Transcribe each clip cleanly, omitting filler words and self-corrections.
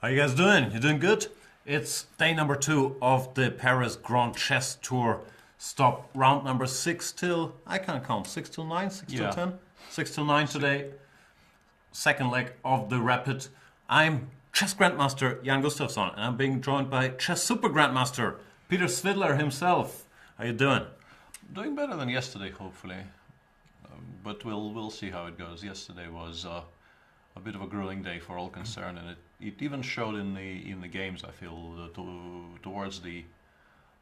How you guys doing? You doing good? It's day number 2 of the Paris Grand Chess Tour. Stop round number 6 till, I can't count, 6 till 9, 6 till 10? 6 till 9 today. Second leg of the Rapid. I'm Chess Grandmaster Jan Gustafsson, and I'm being joined by Chess Super Grandmaster Peter Svidler himself. How you doing? Doing better than yesterday, hopefully. But we'll see how it goes. Yesterday was a bit of a grueling day for all concerned, and it even showed in the games. I feel towards the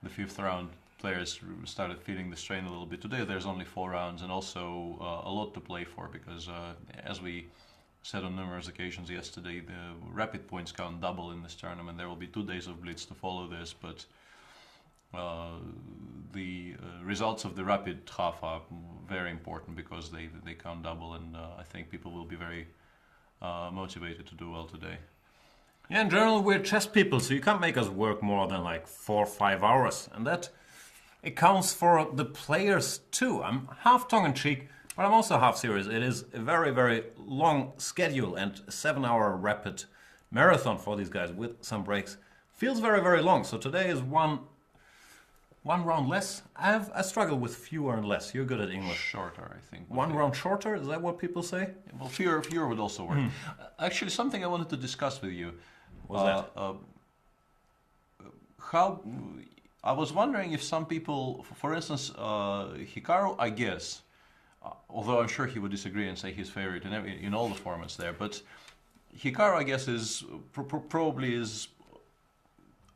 fifth round, players started feeling the strain a little bit. Today there's only 4 rounds, and also a lot to play for because, as we said on numerous occasions yesterday, the rapid points count double in this tournament. There will be 2 days of blitz to follow this, but the results of the rapid half are very important because they count double, and I think people will be very motivated to do well today. Yeah, in general we're chess people, so you can't make us work more than like 4 or 5 hours, and that it counts for the players too. I'm half tongue-in-cheek, but I'm also half serious. It is a very, very long schedule, and a 7-hour rapid marathon for these guys with some breaks feels very, very long. So today is one round less. I struggle with fewer and less. You're good at English. Shorter, I think. One round shorter? Is that what people say? Well, fewer would also work. Actually, something I wanted to discuss with you. What's that? How I was wondering if some people, for instance, Hikaru, I guess, although I'm sure he would disagree and say he's favorite in all the formats there, but Hikaru, I guess, is probably is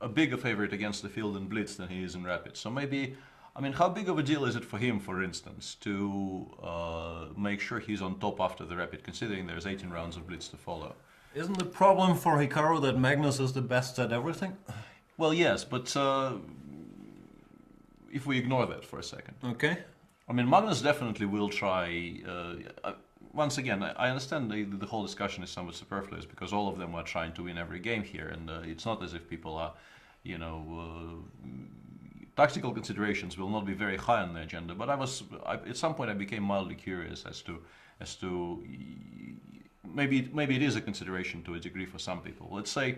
a bigger favorite against the field in Blitz than he is in Rapid. So maybe, I mean, how big of a deal is it for him, for instance, to make sure he's on top after the Rapid, considering there's 18 rounds of Blitz to follow? Isn't the problem for Hikaru that Magnus is the best at everything? Well, yes, but if we ignore that for a second. Okay. I mean, Magnus definitely will try. Once again, I understand the whole discussion is somewhat superfluous because all of them are trying to win every game here, and it's not as if people are, tactical considerations will not be very high on the agenda. But at some point I became mildly curious as to maybe it is a consideration to a degree for some people. Let's say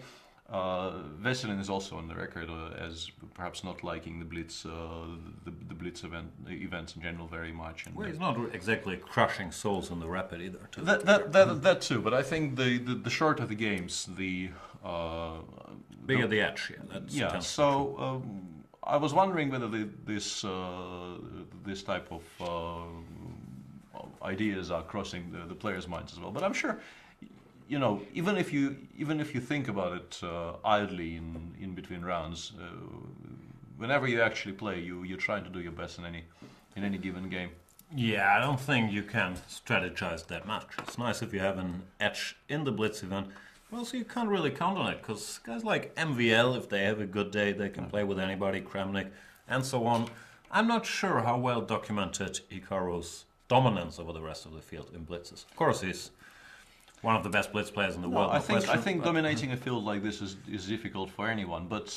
Vachier-Lagrave is also on the record as perhaps not liking the Blitz, the Blitz events in general very much. And well, he's not exactly crushing souls in the Rapid either. That too, but I think the shorter the games, the bigger the edge. Yeah. So I was wondering whether this type of ideas are crossing the players' minds as well. But I'm sure, even if you think about it idly in between rounds, whenever you actually play, you're trying to do your best in any given game. Yeah, I don't think you can strategize that much. It's nice if you have an edge in the Blitz event. Well, so you can't really count on it, because guys like MVL, if they have a good day, they can play with anybody, Kramnik, and so on. I'm not sure how well documented Hikaru's dominance over the rest of the field in blitzes. Of course, he's one of the best blitz players in the world. I think dominating a field like this is difficult for anyone. But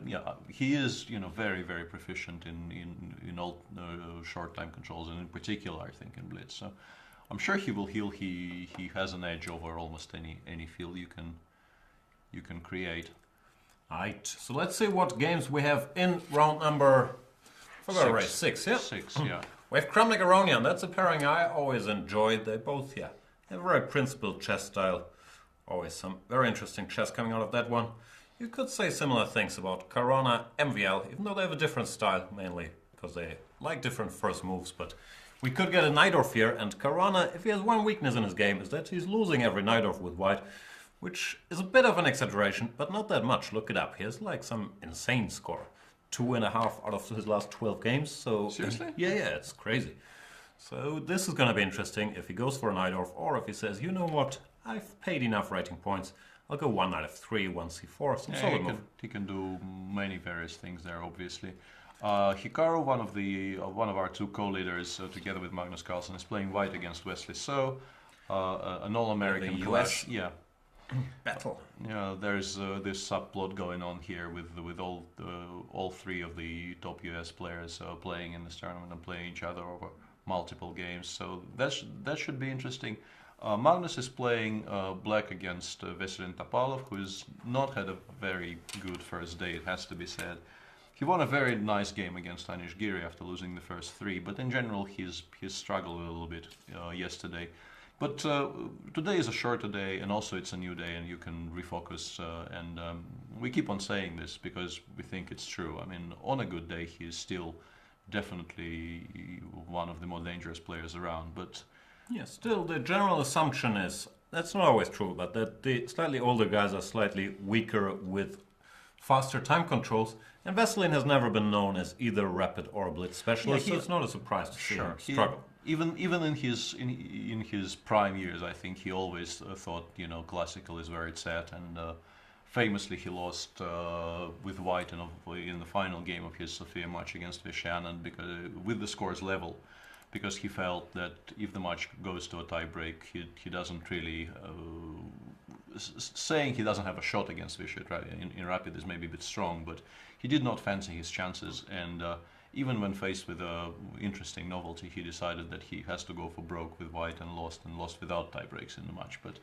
yeah, he is very, very proficient in all short time controls, and in particular, I think, in blitz. So I'm sure he will heal. He has an edge over almost any field you can create. Right. So let's see what games we have in round number 6. Yeah. 6. Yeah. We have Kramnik Aronian. That's a pairing I always enjoyed. They both, have a very principled chess style. Always some very interesting chess coming out of that one. You could say similar things about Caruana, MVL, even though they have a different style, mainly because they like different first moves. But we could get a Najdorf here, and Caruana, if he has one weakness in his game, is that he's losing every Najdorf with white, which is a bit of an exaggeration, but not that much. Look it up. He has like some insane score. 2.5 out of his last 12 games. So seriously? Yeah, it's crazy. So this is going to be interesting if he goes for a Najdorf, or if he says, you know what, I've paid enough rating points. I'll go 1 knight f3, 1 c4, some solid move. He can do many various things there, obviously. Hikaru, one of our 2 co-leaders, together with Magnus Carlsen, is playing white against Wesley So, an all-American US. Yeah. Battle. Yeah, there's this subplot going on here with all 3 of the top US players playing in this tournament and playing each other over multiple games. So that should be interesting. Magnus is playing black against Vachier and Topalov, who has not had a very good first day, it has to be said. He won a very nice game against Giri after losing the first 3, but in general he's struggled a little bit yesterday. But today is a shorter day, and also it's a new day, and you can refocus. And we keep on saying this because we think it's true. I mean, on a good day, he is still definitely one of the more dangerous players around. But yeah, still the general assumption is that's not always true, but that the slightly older guys are slightly weaker with faster time controls. And Vesselin has never been known as either rapid or blitz specialist, so it's not a surprise to see him struggle. Even in his prime years, I think he always thought, you know, classical is where it's at, and famously he lost with White in the final game of his Sofia match against Vachier-Lagrave because with the scores level, because he felt that if the match goes to a tie break, he doesn't really saying he doesn't have a shot against Vachier-Lagrave in rapid is maybe a bit strong, but he did not fancy his chances, and even when faced with an interesting novelty, he decided that he has to go for broke with White and lost without tie breaks in the match. But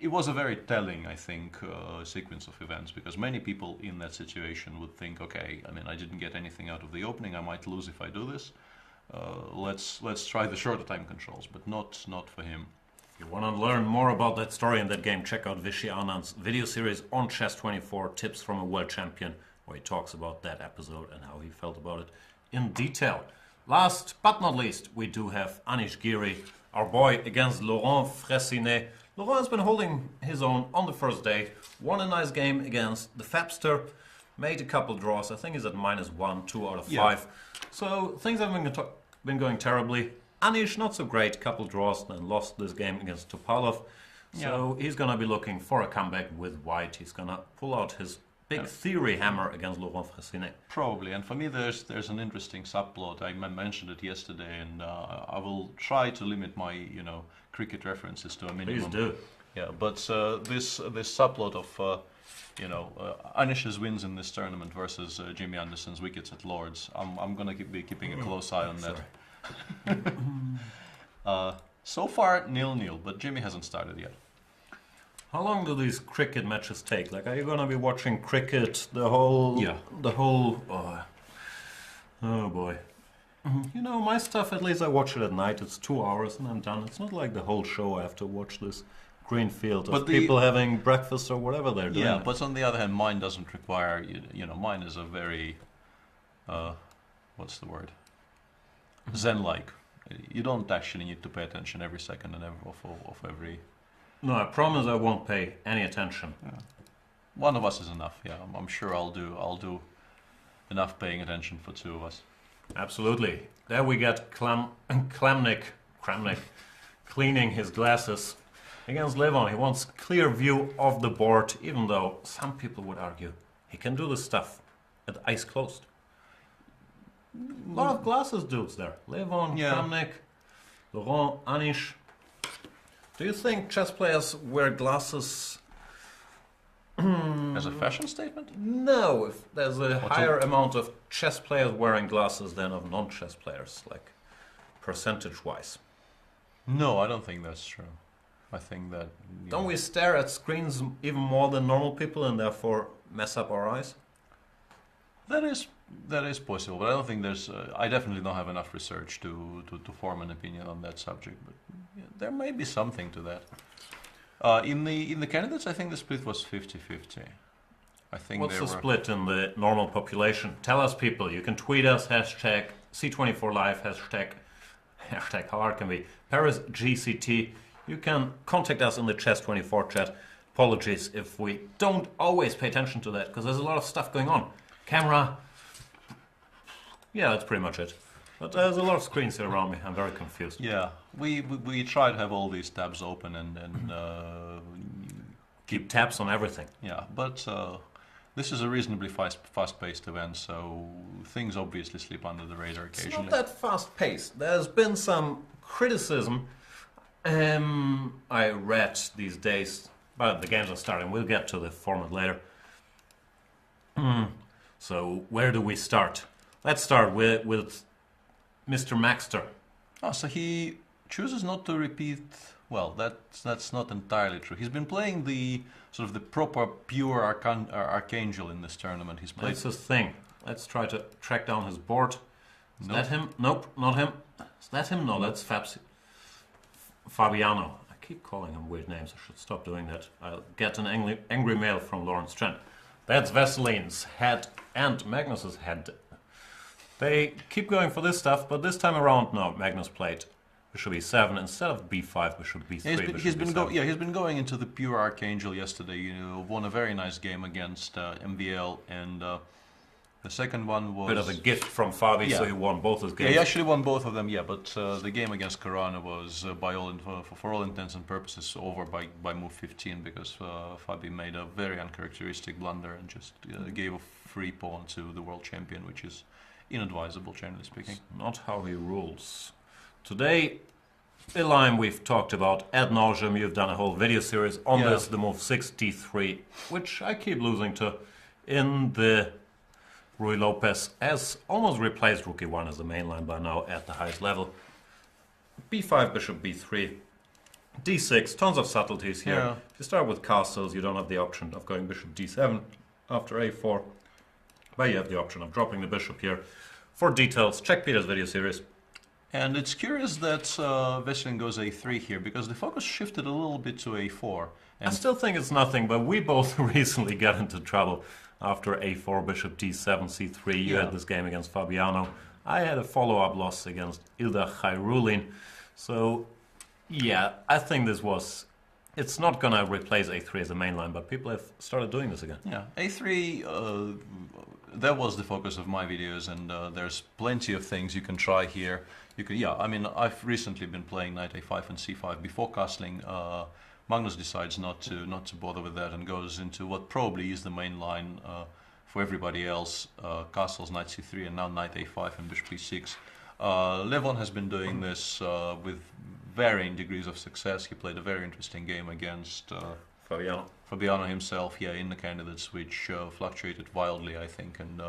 it was a very telling, I think, sequence of events, because many people in that situation would think, okay, I mean, I didn't get anything out of the opening, I might lose if I do this. Let's try the shorter time controls, but not for him. If you want to learn more about that story and that game, check out Vachier-Lagrav's video series on Chess24, Tips from a World Champion, where he talks about that episode and how he felt about it in detail. Last but not least, we do have Giri, our boy, against Laurent Fressinet. Laurent has been holding his own on the first day, won a nice game against the Fabster, made a couple draws. I think he's at -1, 2 out of 5. So things haven't been going terribly. Anish, not so great, couple draws, then lost this game against Topalov. So he's going to be looking for a comeback with White. He's going to pull out his big theory hammer against Laurent Fressinet. Probably, and for me there's an interesting subplot. I mentioned it yesterday, and I will try to limit my cricket references to a minimum. Please do. Yeah, but this subplot of Anish's wins in this tournament versus Jimmy Anderson's wickets at Lords. I'm gonna be keeping a close eye on that. So far 0-0, but Jimmy hasn't started yet. How long do these cricket matches take? Like, are you going to be watching cricket the whole... Yeah. Oh boy. You know, my stuff, at least I watch it at night. It's 2 hours and I'm done. It's not like the whole show I have to watch this green field of people having breakfast or whatever they're doing. Yeah, but on the other hand, mine doesn't require... mine is a very... what's the word? Zen-like. You don't actually need to pay attention every second and of every... No, I promise I won't pay any attention. Yeah. One of us is enough. Yeah, I'm sure I'll do enough paying attention for 2 of us. Absolutely. There we get Kramnik cleaning his glasses against Levon. He wants clear view of the board, even though some people would argue he can do this stuff with eyes closed. A lot of glasses dudes there. Levon, Kramnik, Laurent, Anish. Do you think chess players wear glasses as a fashion statement? No, if there's a higher amount of chess players wearing glasses than of non-chess players, like percentage-wise. No, I don't think that's true. I think that... Don't we stare at screens even more than normal people and therefore mess up our eyes? That is possible, but I don't think there's... I definitely don't have enough research to form an opinion on that subject, but there may be something to that. In the candidates, I think the split was 50-50. I think what's the split in the normal population? Tell us, people. You can tweet us, hashtag C24Live, hashtag how hard can be, Paris GCT. You can contact us in the Chess24 chat. Apologies if we don't always pay attention to that, because there's a lot of stuff going on. Camera. Yeah, that's pretty much it. But there's a lot of screens here around me. I'm very confused. Yeah, we try to have all these tabs open and keep tabs on everything. Yeah, but this is a reasonably fast-paced event, so things obviously slip under the radar occasionally. It's not that fast-paced. There's been some criticism I read these days, but the games are starting. We'll get to the format later. So where do we start? Let's start with Mr. Maxter. Oh, so he chooses not to repeat well, that's not entirely true. He's been playing the sort of the proper pure archangel in this tournament. He's played. That's his thing. Let's try to track down his board. Is Nope. that him? Nope, not him. Is that him? No, that's Fabiano. I keep calling him weird names. I should stop doing that. I'll get an angry mail from Lawrence Trent. That's Vasilin's head and Magnus's head. They keep going for this stuff, but this time around, no. Magnus played bishop e7 instead of b5, bishop b3. He's been going into the pure archangel yesterday. You know, won a very nice game against MVL, and the second one was Bit of a gift from Fabi, Yeah. so he won both his Yeah, games. he actually won both of them. Yeah, but the game against Caruana was, for all intents and purposes, over by move 15 because Fabi made a very uncharacteristic blunder and just gave a free pawn to the world champion, which is inadvisable, generally speaking. Not how he rules. Today, the line we've talked about ad nauseum. You've done a whole video series on Yeah. this, the move 6 d3, which I keep losing to in the Rui Lopez has almost replaced Rook e1 as the main line by now at the highest level. b5, bishop b3, d6, tons of subtleties here. Yeah. If you start with castles, you don't have the option of going bishop d7 after a4, but you have the option of dropping the bishop here. For details, check Peter's video series. And it's curious that Veselin goes a3 here because the focus shifted a little bit to a4. I And still think it's nothing, but we both recently got into trouble after a4, bishop d7, c3. You Yeah. had this game against Fabiano. I had a follow-up loss against Ilda Khairulin. So, yeah, I think it's not going to replace a3 as a main line, but people have started doing this again. yeah, a3, that was the focus of my videos, and there's plenty of things you can try here. You could, yeah, I mean, I've recently been playing knight a5 and c5 before castling. Magnus decides not to bother with that and goes into what probably is the main line for everybody else. Castles knight c3 and now knight a5 and bishop e6. Levon has been doing this with varying degrees of success. He played a very interesting game against Fabiano himself, yeah, in the candidates, which fluctuated wildly, I think, and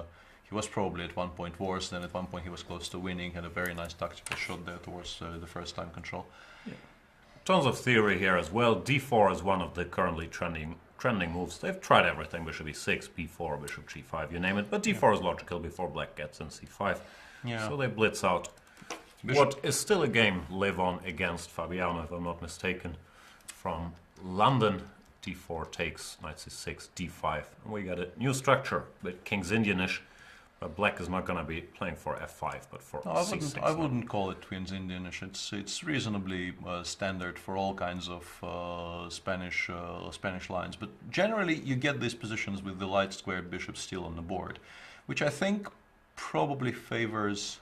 he was probably at one point worse. Then at one point he was close to winning, had a very nice tactical shot there towards the first time control. Tons of theory here as well. d4 is one of the currently trending moves. They've tried everything, bishop e6, b4, bishop g5, you name it, but d4 is logical before black gets in c5. Yeah. So they blitz out. What is still a game Levon against Fabiano, if I'm not mistaken, from London. d4 takes, knight c6, d5. And we got a new structure, a bit King's Indianish, but black is not going to be playing for f5, but for No, c6. I wouldn't call it Twins Indianish. It's reasonably standard for all kinds of Spanish lines. But generally, you get these positions with the light squared bishop still on the board, which I think probably favors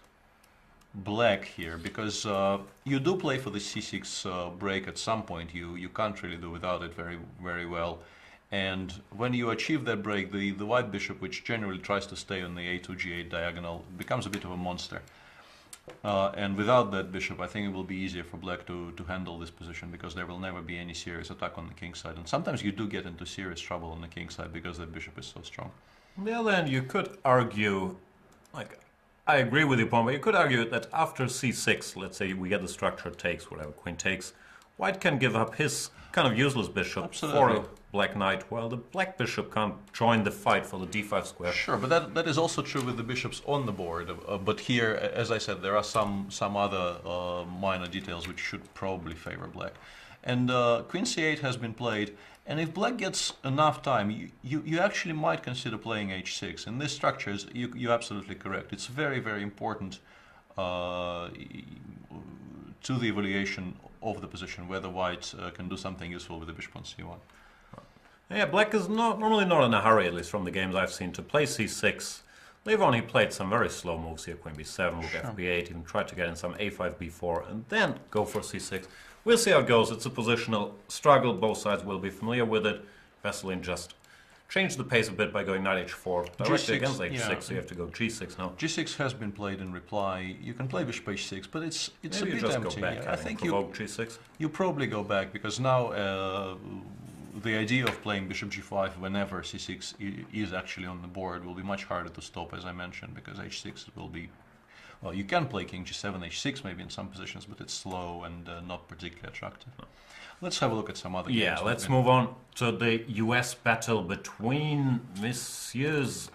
black here, because you do play for the c6 break at some point. You can't really do without it very well. And when you achieve that break, the white bishop, which generally tries to stay on the a2 g8 diagonal, becomes a bit of a monster. And without that bishop, I think it will be easier for black to handle this position, because there will never be any serious attack on the king side. And sometimes you do get into serious trouble on the king side because that bishop is so strong. On the other hand, you could argue, like, I agree with your point, but you could argue that after c6, let's say we get the structure takes, whatever, queen takes, white can give up his kind of useless bishop Absolutely. for a black knight, while the black bishop can't join the fight for the d5 square. Sure, but that is also true with the bishops on the board. But here, as I said, there are some other minor details which should probably favor black. And queen c8 has been played, and if black gets enough time, you actually might consider playing h6. In this structure, you're absolutely correct. It's very, very important to the evaluation of the position, whether white can do something useful with the bishop on c1. Yeah, black is normally not in a hurry, at least from the games I've seen, to play c6. Levon, he played some very slow moves here, queen b7, rook fb8, even tried to get in some a5, b4, and then go for c6. We'll see how it goes. It's a positional struggle. Both sides will be familiar with it. Veselin just changed the pace a bit by going knight h4 directly G6, against h6, yeah. so you have to go g6 now. g6 has been played in reply. You can play bishop h6, but it's Maybe a you bit just empty. go back, I think provoke g6. you probably go back, because now the idea of playing bishop g5 whenever c6 is actually on the board will be much harder to stop, as I mentioned, because h6 will be... Well, you can play king g7, h6 maybe in some positions, but it's slow and not particularly attractive. No. Let's have a look at some other games. Yeah, let's move on to the US battle between Messieurs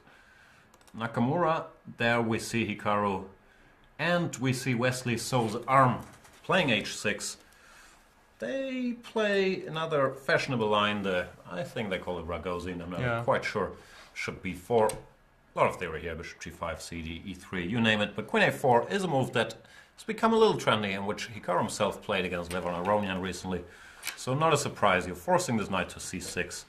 Nakamura. There we see Hikaru, and we see Wesley So's arm playing h6. They play another fashionable line there. I think they call it Ragozin, I'm not quite sure. Bishop b4. A lot of theory here, bishop g5, cd, e3, you name it. But queen a4 is a move that has become a little trendy, in which Hikaru himself played against Lev on Aronian recently. So not a surprise, you're forcing this knight to c6.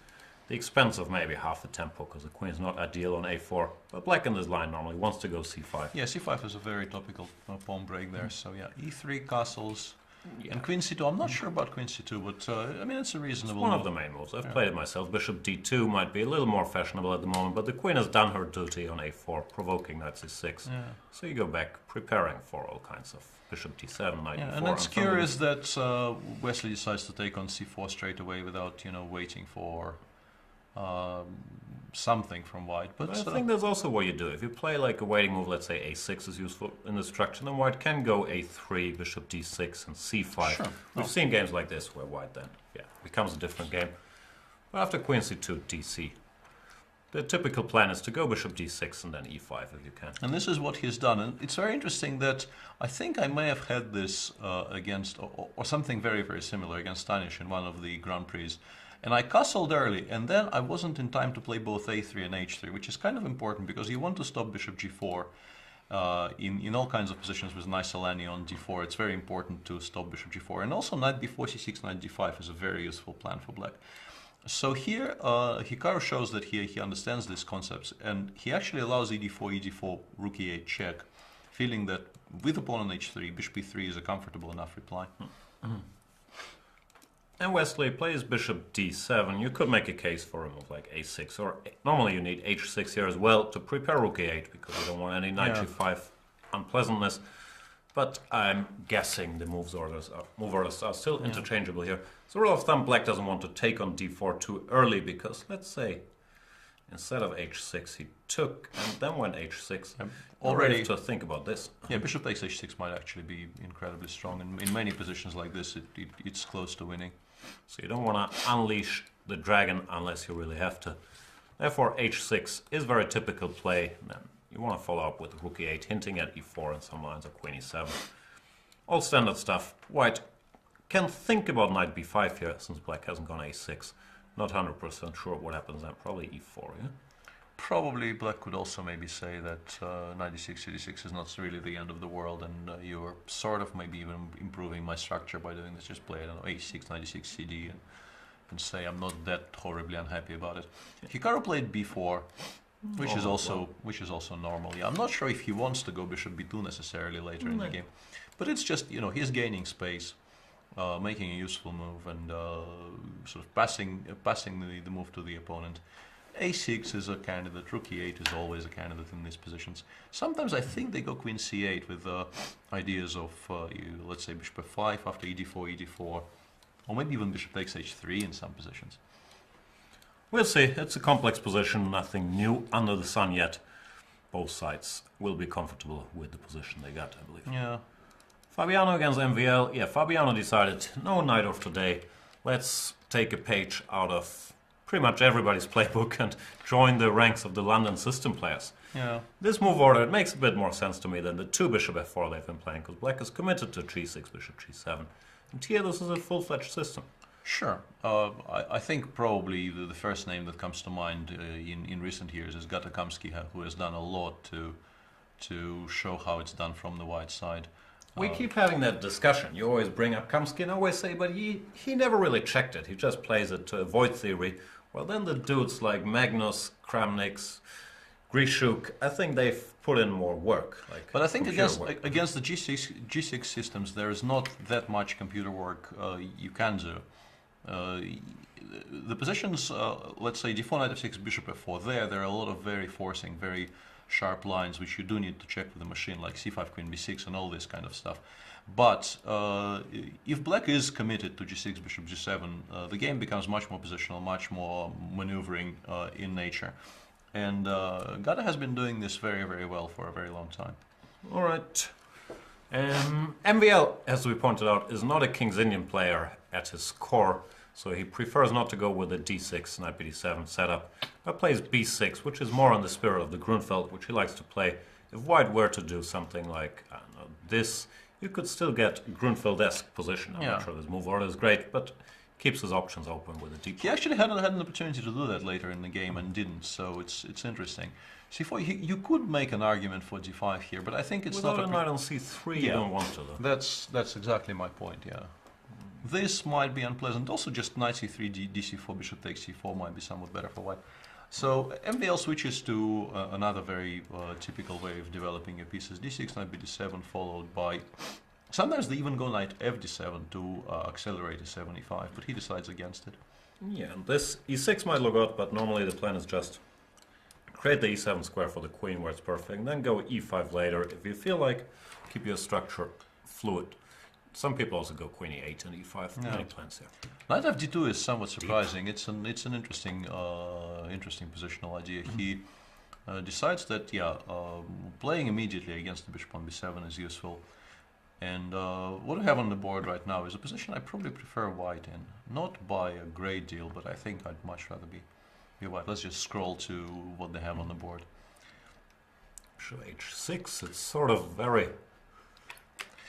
The expense of maybe half the tempo, because the queen is not ideal on a4. But black in this line normally wants to go c5. Yeah, c5 is a very topical pawn break there. So yeah, e3 castles. Yeah. And queen c2, I'm not sure about queen c2, but I mean, it's a reasonable It's one of the main moves. I've played it myself. Bishop d2 might be a little more fashionable at the moment, but the queen has done her duty on a4, provoking knight c6. Yeah. So you go back, preparing for all kinds of bishop d7, knight d4. And it's curious that Wesley decides to take on c4 straight away without, waiting for something from white. But I think that's also what you do. If you play like a waiting move, let's say a6 is useful in the structure, then white can go a3, bishop d6, and c5. Sure. We've seen games like this where white then becomes a different game. But after queen c2, dc, the typical plan is to go bishop d6 and then e5 if you can. And this is what he's done. And it's very interesting that I think I may have had this against, or something very, very similar against Stanish in one of the Grand Prix. And I castled early, and then I wasn't in time to play both a3 and h3, which is kind of important because you want to stop bishop g4 in all kinds of positions with nice Alani on d4. It's very important to stop bishop g4. And also knight b4, c6, knight d5 is a very useful plan for black. So here, Hikaru shows that he understands these concepts, and he actually allows ed4, rook e8 check, feeling that with a pawn on h3, bishop e3 is a comfortable enough reply. And Wesley plays bishop d7. You could make a case for a move like a6, or normally you need h6 here as well to prepare rook a8 because you don't want any knight g5 unpleasantness. But I'm guessing the move orders are still interchangeable here. So rule of thumb, black doesn't want to take on d4 too early because, let's say, instead of h6 he took and then went h6. Already to think about this. Yeah, bishop takes h6 might actually be incredibly strong. And in many positions like this, it's close to winning. So you don't want to unleash the dragon unless you really have to. Therefore, h6 is very typical play. Then you want to follow up with rook e8, hinting at e4 and some lines of queen e7. All standard stuff. White can think about knight b5 here, since black hasn't gone a6. Not 100% sure what happens then. Probably e4, yeah? Probably black could also maybe say that knight d6, c6 is not really the end of the world, and you're sort of maybe even improving my structure by doing this. Just play, I don't know, a6, knight d6, cd, and say I'm not that horribly unhappy about it. Hikaru played b4, which is also normal. Yeah, I'm not sure if he wants to go bishop b2 necessarily later in the game, but it's just he's gaining space, making a useful move, and sort of passing the move to the opponent. a6 is a candidate, rook e8 is always a candidate in these positions. Sometimes I think they go queen c8 with ideas of, let's say, bishop f5 after ed4, ed4, or maybe even bishop takes h3 in some positions. We'll see. It's a complex position, nothing new under the sun yet. Both sides will be comfortable with the position they got, I believe. Yeah. Fabiano against MVL. Yeah, Fabiano decided, no night of today. Let's take a page out of pretty much everybody's playbook and join the ranks of the London system players. Yeah. This move order, it makes a bit more sense to me than the two bishop f4 they've been playing, because black is committed to g6, bishop g7. And here this is a full-fledged system. Sure. I think probably the first name that comes to mind in recent years is Gatakamsky, who has done a lot to show how it's done from the white side. We keep having that discussion. You always bring up Kamsky and always say, but he never really checked it. He just plays it to avoid theory. Well, then the dudes like Magnus, Kramnik, Grishuk, I think they've put in more work. But I think against the G6 systems, there is not that much computer work you can do. The positions, let's say d4, knight f6, bishop f4, there are a lot of very forcing, very sharp lines which you do need to check with the machine, like c5, queen b6, and all this kind of stuff. But if black is committed to g6, bishop g7, the game becomes much more positional, much more maneuvering in nature. And Gata has been doing this very, very well for a very long time. All right. MVL, as we pointed out, is not a King's Indian player at his core, so he prefers not to go with a d6, knight bd7 setup, but plays b6, which is more on the spirit of the Grunfeld, which he likes to play. If white were to do something like, I don't know, this, you could still get Grunfeld-esque position. I'm not sure this move order is great, but keeps his options open with a deep. He actually had an opportunity to do that later in the game and didn't, so it's interesting. C4, you could make an argument for d5 here, but I think it's Without not a knight on c3, you don't want to, though. That's exactly my point, yeah. This might be unpleasant. Also, just knight c3, dc4, bishop takes c4 might be somewhat better for white. So MVL switches to another very typical way of developing your pieces. d6, knight bd7, followed by... Sometimes they even go knight fd7 to accelerate a 75, but he decides against it. Yeah, and this e6 might look odd, but normally the plan is just create the e7 square for the queen where it's perfect, and then go e5 later. If you feel like, keep your structure fluid. Some people also go queen e8 and e5. Many plans here. Knight fd2 is somewhat surprising. It's an interesting interesting positional idea. He decides that playing immediately against the bishop on b7 is useful. And what I have on the board right now is a position I probably prefer white in. Not by a great deal, but I think I'd much rather be white. Let's just scroll to what they have on the board. Bishop h6, it's sort of very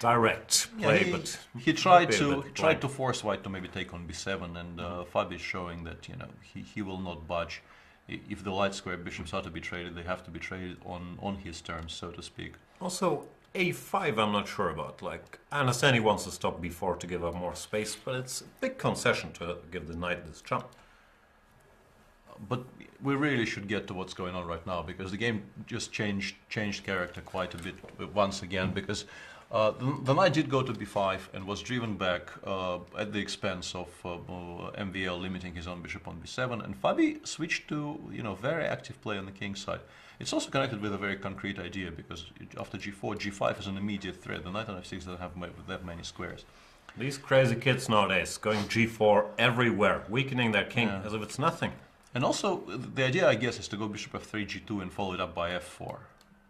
direct play, but he tried to force white to maybe take on b7, and Fabi is showing that he will not budge. If the light square bishops are to be traded, they have to be traded on his terms, so to speak. Also, a5 I'm not sure about. Like, I understand he wants to stop b4 to give up more space, but it's a big concession to give the knight this jump. But we really should get to what's going on right now, because the game just changed character quite a bit once again, because the knight did go to b5 and was driven back at the expense of MVL limiting his own bishop on b7, and Fabi switched to very active play on the king's side. It's also connected with a very concrete idea, because after g4, g5 is an immediate threat. The knight on f6 doesn't have that many squares. These crazy kids nowadays going g4 everywhere, weakening their king as if it's nothing. And also, the idea, I guess, is to go bishop f3, g2 and follow it up by f4.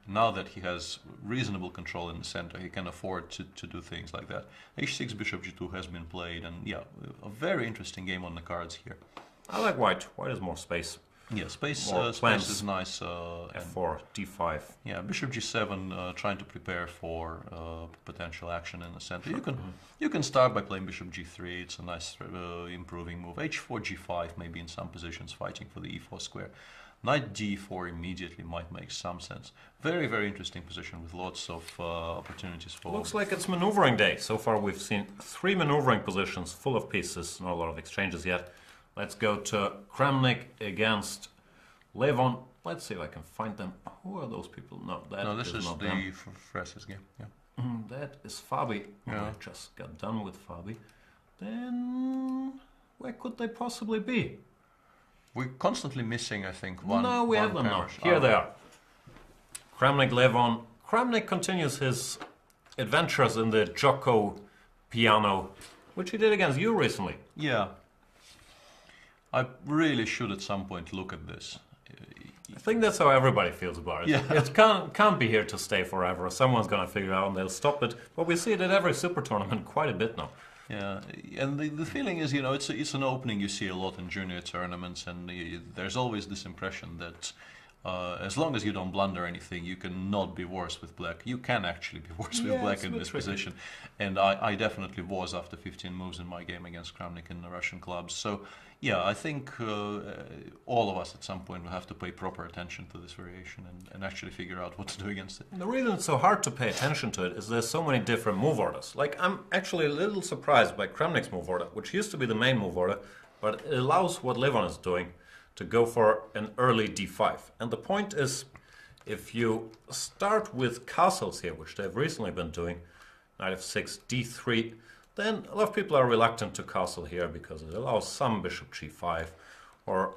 Now that he has reasonable control in the center, he can afford to do things like that. h6, bishop g2 has been played, and a very interesting game on the cards here. I like white. White has more space. Yeah, space is nice. f4, d5. Yeah, bishop g7, trying to prepare for potential action in the center. You can start by playing bishop g3. It's a nice improving move. h4, g5, maybe in some positions fighting for the e4 square. Knight d4 immediately might make some sense. Very, very interesting position with lots of opportunities for... Looks like it's maneuvering day. So far we've seen 3 maneuvering positions full of pieces. Not a lot of exchanges yet. Let's go to Kramnik against Levon. Let's see if I can find them. Who are those people? No, this is not the Fressinet game. Yeah. That is Fabi. Yeah. I just got done with Fabi. Then where could they possibly be? We're constantly missing, I think, one. No, we have them now. Here they are. Kramnik, Levon. Kramnik continues his adventures in the Jocko piano, which he did against you recently. Yeah. I really should at some point look at this. I think that's how everybody feels about it. Yeah. It can't be here to stay forever. Someone's going to figure it out and they'll stop it. But we see it at every super tournament quite a bit now. Yeah, and the feeling is, it's an opening you see a lot in junior tournaments, and there's always this impression that as long as you don't blunder anything, you cannot be worse with black. You can actually be worse with black in this position. And I definitely was after 15 moves in my game against Kramnik in the Russian clubs. So, yeah, I think all of us at some point will have to pay proper attention to this variation and actually figure out what to do against it. The reason it's so hard to pay attention to it is there's so many different move orders. Like, I'm actually a little surprised by Kramnik's move order, which used to be the main move order, but it allows what Levon is doing to go for an early d5. And the point is, if you start with castles here, which they've recently been doing, knight f6, d3, then a lot of people are reluctant to castle here because it allows some bishop g5, or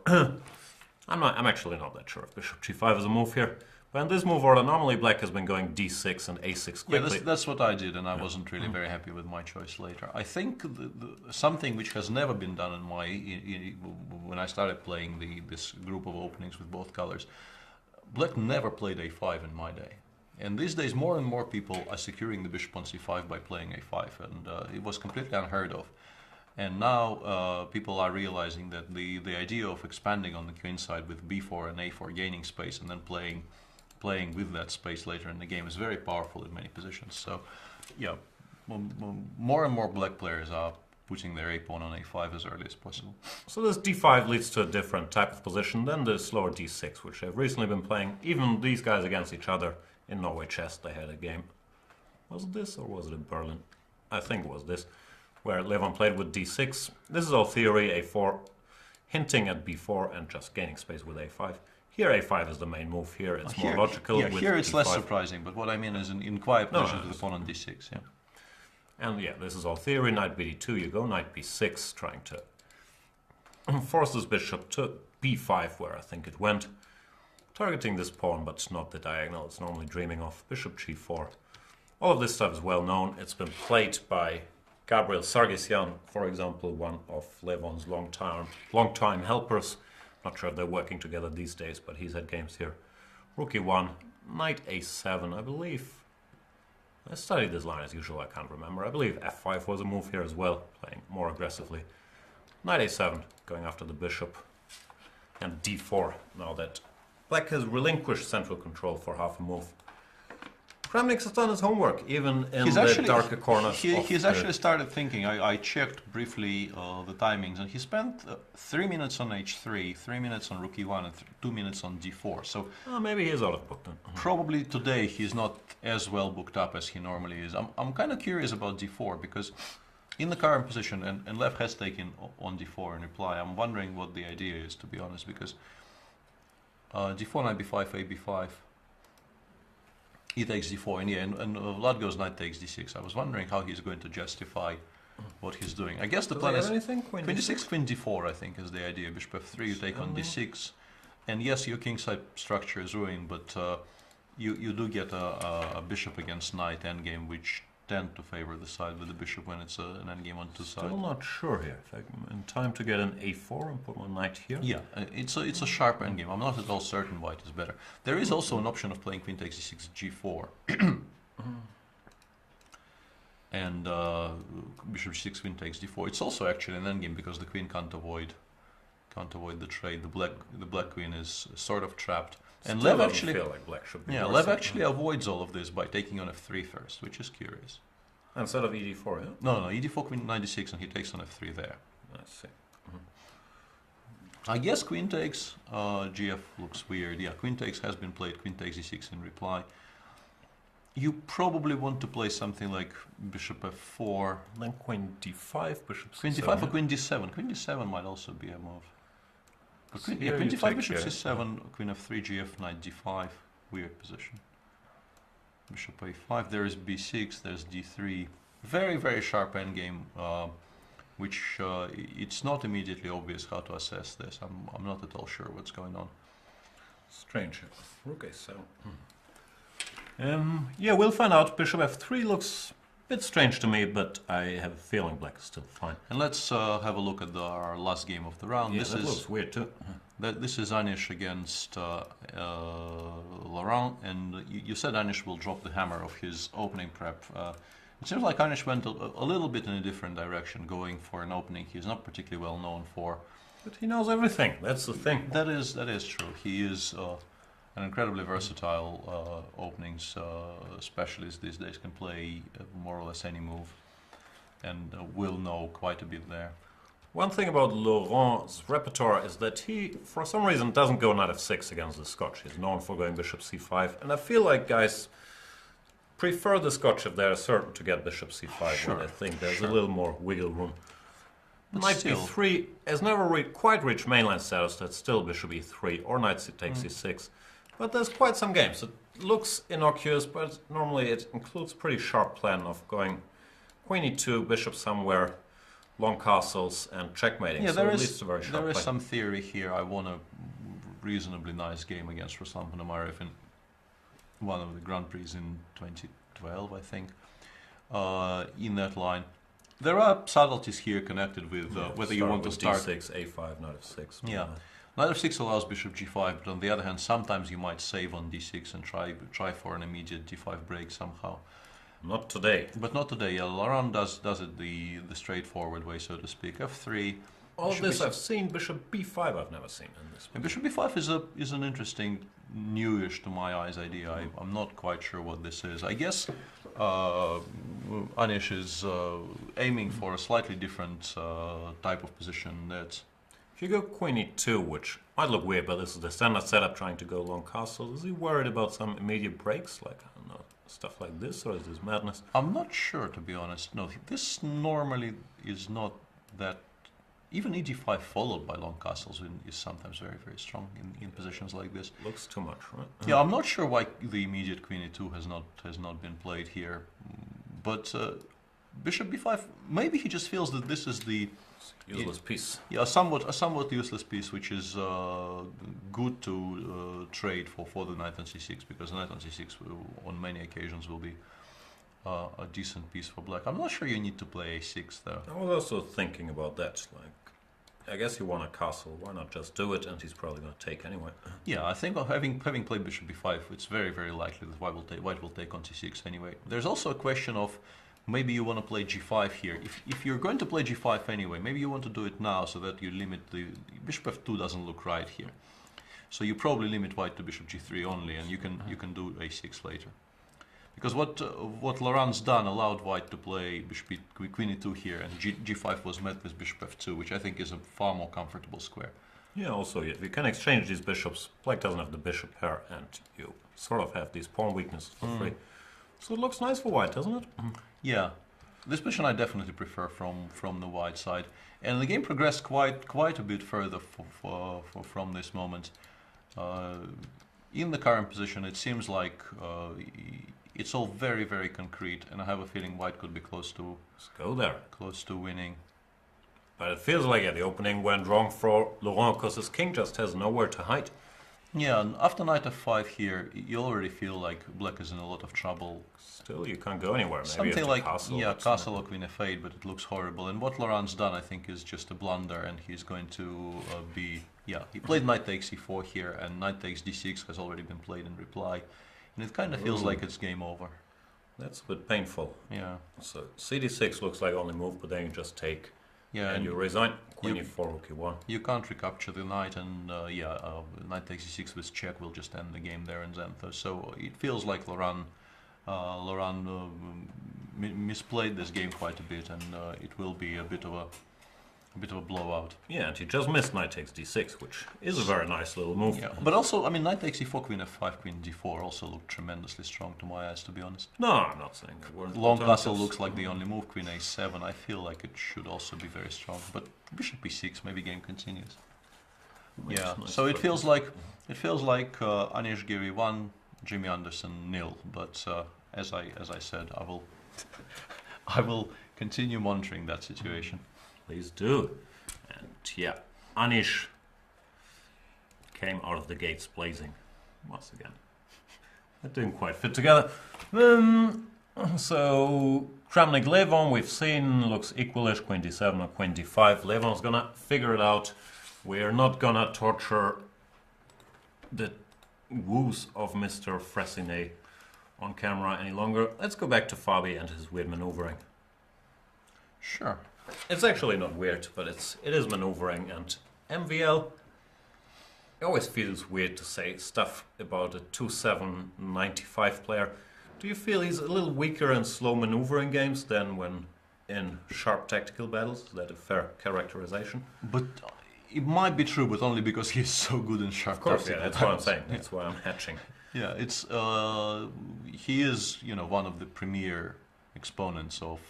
I'm actually not that sure if bishop g5 is a move here. But in this move order, normally black has been going d6 and a6 quickly. Yeah, that's what I did, and I wasn't really very happy with my choice later. I think something which has never been done when I started playing this group of openings with both colors, black never played a5 in my day. And these days, more and more people are securing the bishop on c5 by playing a5, and it was completely unheard of. And now people are realizing that the idea of expanding on the queen side with b4 and a4, gaining space, and then playing with that space later in the game is very powerful in many positions. So, yeah, more and more black players are putting their a-pawn on a5 as early as possible. So this d5 leads to a different type of position than the slower d6, which they've recently been playing. Even these guys against each other in Norway chess, they had a game. Was it this or was it in Berlin? I think it was this, where Levon played with d6. This is all theory, a4, hinting at b4 and just gaining space with a5. Here a5 is the main move. Here it's more logical. Yeah, with here it's d5. less surprising, but what I mean is in quiet positions with the pawn on d6, yeah. And yeah, this is all theory. Knight bd2, you go knight b6, trying to force this bishop to b5, where I think it went. Targeting this pawn, but not the diagonal. It's normally dreaming of bishop g4. All of this stuff is well known. It's been played by Gabriel Sargsyan, for example, one of Levon's long-time helpers. Not sure if they're working together these days, but he's had games here. Rook e1, knight a7, I believe. I studied this line as usual, I can't remember. I believe f5 was a move here as well, playing more aggressively. Knight a7, going after the bishop. And d4, now that black has relinquished central control for half a move. Kramnik has done his homework, even in the darker corners. He's actually started thinking. I checked briefly the timings, and he spent 3 minutes on h3, 3 minutes on rook e1, and 2 minutes on d4. So maybe he's out of book then. Probably today he's not as well booked up as he normally is. I'm kind of curious about d4, because in the current position, and Lev has taken on d4 in reply, I'm wondering what the idea is, to be honest, because d4, knight b5, a b5, e takes d4, and Vlad goes knight takes d6. I was wondering how he's going to justify what he's doing. I guess the plan is queen d6, queen d4, I think, is the idea. Bishop f3, you take on d6. And yes, your kingside structure is ruined, but you do get a bishop against knight endgame, which tend to favor the side with the bishop when it's an endgame on two sides. Still not sure here. If I'm in time to get an a4 and put my knight here. Yeah, it's a sharp endgame. I'm not at all certain white is better. There is also an option of playing queen takes d6 g4. And bishop g6, queen takes d4. It's also actually an endgame because the queen can't avoid the trade. The black queen is sort of trapped. And Lev actually feel like black should be Lev actually avoids all of this by taking on f3 first, which is curious. Instead of ed4, yeah? No, ed4, queen knight d6, and he takes on f3 there. I see. I guess queen takes, gf looks weird. Yeah, queen takes has been played, queen takes e6 in reply. You probably want to play something like bishop f4. Then queen d5, bishop c7. Queen d5 or queen d7. Queen d7 might also be a move. But queen d5, bishop c7, queen f3, gf, knight d5. Weird position. Bishop a5, there is b6, there's d3. Very, very sharp endgame, which it's not immediately obvious how to assess this. I'm not at all sure what's going on. Strange. Rook a7. Yeah, we'll find out. Bishop f3 looks a bit strange to me, but I have a feeling black is still fine. And let's have a look at our last game of the round. Yeah, that looks weird too. This is Anish against Laurent, and you said Anish will drop the hammer of his opening prep. It seems like Anish went a little bit in a different direction, going for an opening he's not particularly well known for. But he knows everything, that's the thing. That is true. He is an incredibly versatile openings specialist these days, can play more or less any move, and will know quite a bit there. One thing about Laurent's repertoire is that he, for some reason, doesn't go knight f6 against the Scotch. He's known for going bishop c5, and I feel like guys prefer the Scotch if they're certain to get bishop c5, when they think there's a little more wiggle room. Knight b3 has never quite reached mainline status. That's still bishop e3 or knight takes e6. But there's quite some games. It looks innocuous, but normally it includes a pretty sharp plan of going queen e2, bishop somewhere, long castles, and checkmating. Yeah, so at least a very sharp there is play. some theory here. I won a reasonably nice game against Ruslan Ponomarev in one of the Grand Prix in 2012, I think, in that line. There are subtleties here connected with whether you want to start d6, a5, knight f6. Yeah. Knight f6 allows bishop g5, but on the other hand, sometimes you might save on d6 and try for an immediate d5 break somehow. Not today. But not today. Yeah, Laurent does it the straightforward way, so to speak. f3. All this I've seen. Bishop b5 I've never seen in this one. And bishop b5 is an interesting, newish to my eyes idea. I'm not quite sure what this is. I guess Anish is aiming for a slightly different type of position. That's if you go queen e2, which might look weird, but this is the standard setup trying to go long castle. Is he worried about some immediate breaks, like, I don't know, stuff like this, or is this madness? I'm not sure, to be honest. No, this normally is not that. Even eg5 followed by long castles is sometimes very, very strong in positions like this. Looks too much, right? Yeah, I'm not sure why the immediate queen e2 has not been played here, but bishop b5. Maybe he just feels that this is the useless piece. Yeah, a somewhat useless piece, which is good to trade for the knight on c6, because the knight on c6 on many occasions will be a decent piece for black. I'm not sure you need to play a6 though. I was also thinking about that. Like, I guess you want a castle. Why not just do it? And he's probably going to take anyway. Yeah, I think having played bishop b5, it's very, very likely that white will take on c6 anyway. There's also a question of maybe you want to play g5 here. If you're going to play g5 anyway, maybe you want to do it now so that you limit the bishop f2 doesn't look right here. So you probably limit white to bishop g3 only, and you can do a6 later. Because what Laurent's done allowed white to play bishop queen e2 here, and g5 was met with bishop f2, which I think is a far more comfortable square. Yeah, also, if you can exchange these bishops, black doesn't have the bishop pair, and you sort of have these pawn weaknesses for free. So it looks nice for white, doesn't it? Yeah, this position I definitely prefer from the white side, and the game progressed quite a bit further from this moment. In the current position, it seems like it's all very, very concrete, and I have a feeling white could be close to. Let's go there. Close to winning. But it feels like the opening went wrong for Laurent because his king just has nowhere to hide. Yeah, and after knight f5 here, you already feel like black is in a lot of trouble. Still, you can't go anywhere. Maybe something like castle, castle or queen f8, but it looks horrible. And what Laurent's done, I think, is just a blunder, and he's going to he played knight takes e4 here, and knight takes d6 has already been played in reply, and it kind of feels like it's game over. That's a bit painful. Yeah. So cd6 looks like only move, but then you just take. Yeah, and you resign. Queen e4, rook e1. You can't recapture the knight, and knight takes e6 with check will just end the game there and then. So it feels like Laurent misplayed this game quite a bit, and it will be a bit of a blowout. Yeah, and he just missed knight takes d6, which is a very nice little move. Yeah, but also, I mean, knight takes e4, queen f5, queen d4 also looked tremendously strong to my eyes, to be honest. No, I'm not saying that. Long castle looks like the only move, queen a7. I feel like it should also be very strong, but bishop b6, maybe game continues. Yeah, nice, so it feels like Anish Giri 1, Jimmy Anderson 0. But as I said, I will continue monitoring that situation. Please do. And yeah, Anish came out of the gates blazing once again. That didn't quite fit together. So Kramnik Levon we've seen looks equalish, queen d7 or queen d5. Levon's gonna figure it out. We're not gonna torture the woos of Mr. Fressinet on camera any longer. Let's go back to Fabi and his weird maneuvering. Sure. It's actually not weird, but it is maneuvering, and MVL, it always feels weird to say stuff about a 2-7 95 player. Do you feel he's a little weaker in slow maneuvering games than when in sharp tactical battles? Is that a fair characterization? But it might be true, but only because he's so good in sharp tactical battles. Of course, yeah, that's what I'm saying. That's why I'm hatching. Yeah, it's he is, one of the premier exponents of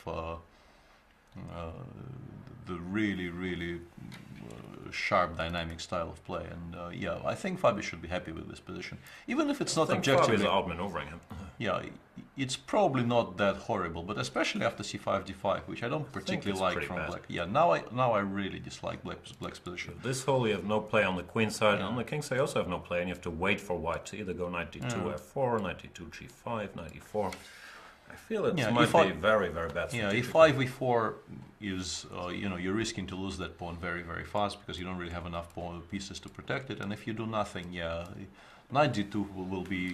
the really, really sharp dynamic style of play, and I think Fabi should be happy with this position, even if it's not objectively. Fabi's outmaneuvering him. Yeah, it's probably not that horrible, but especially after c5 d5, which I don't particularly like from black. Yeah, now I really dislike black's position. This hole you have no play on the queen side, and on the king side you also have no play, and you have to wait for white to either go knight d2 f4, knight d2 g5, knight e4. I feel it might be very, very bad. Yeah, if 5v4 is, you're risking to lose that pawn very, very fast because you don't really have enough pawn pieces to protect it. And if you do nothing, knight d2 will be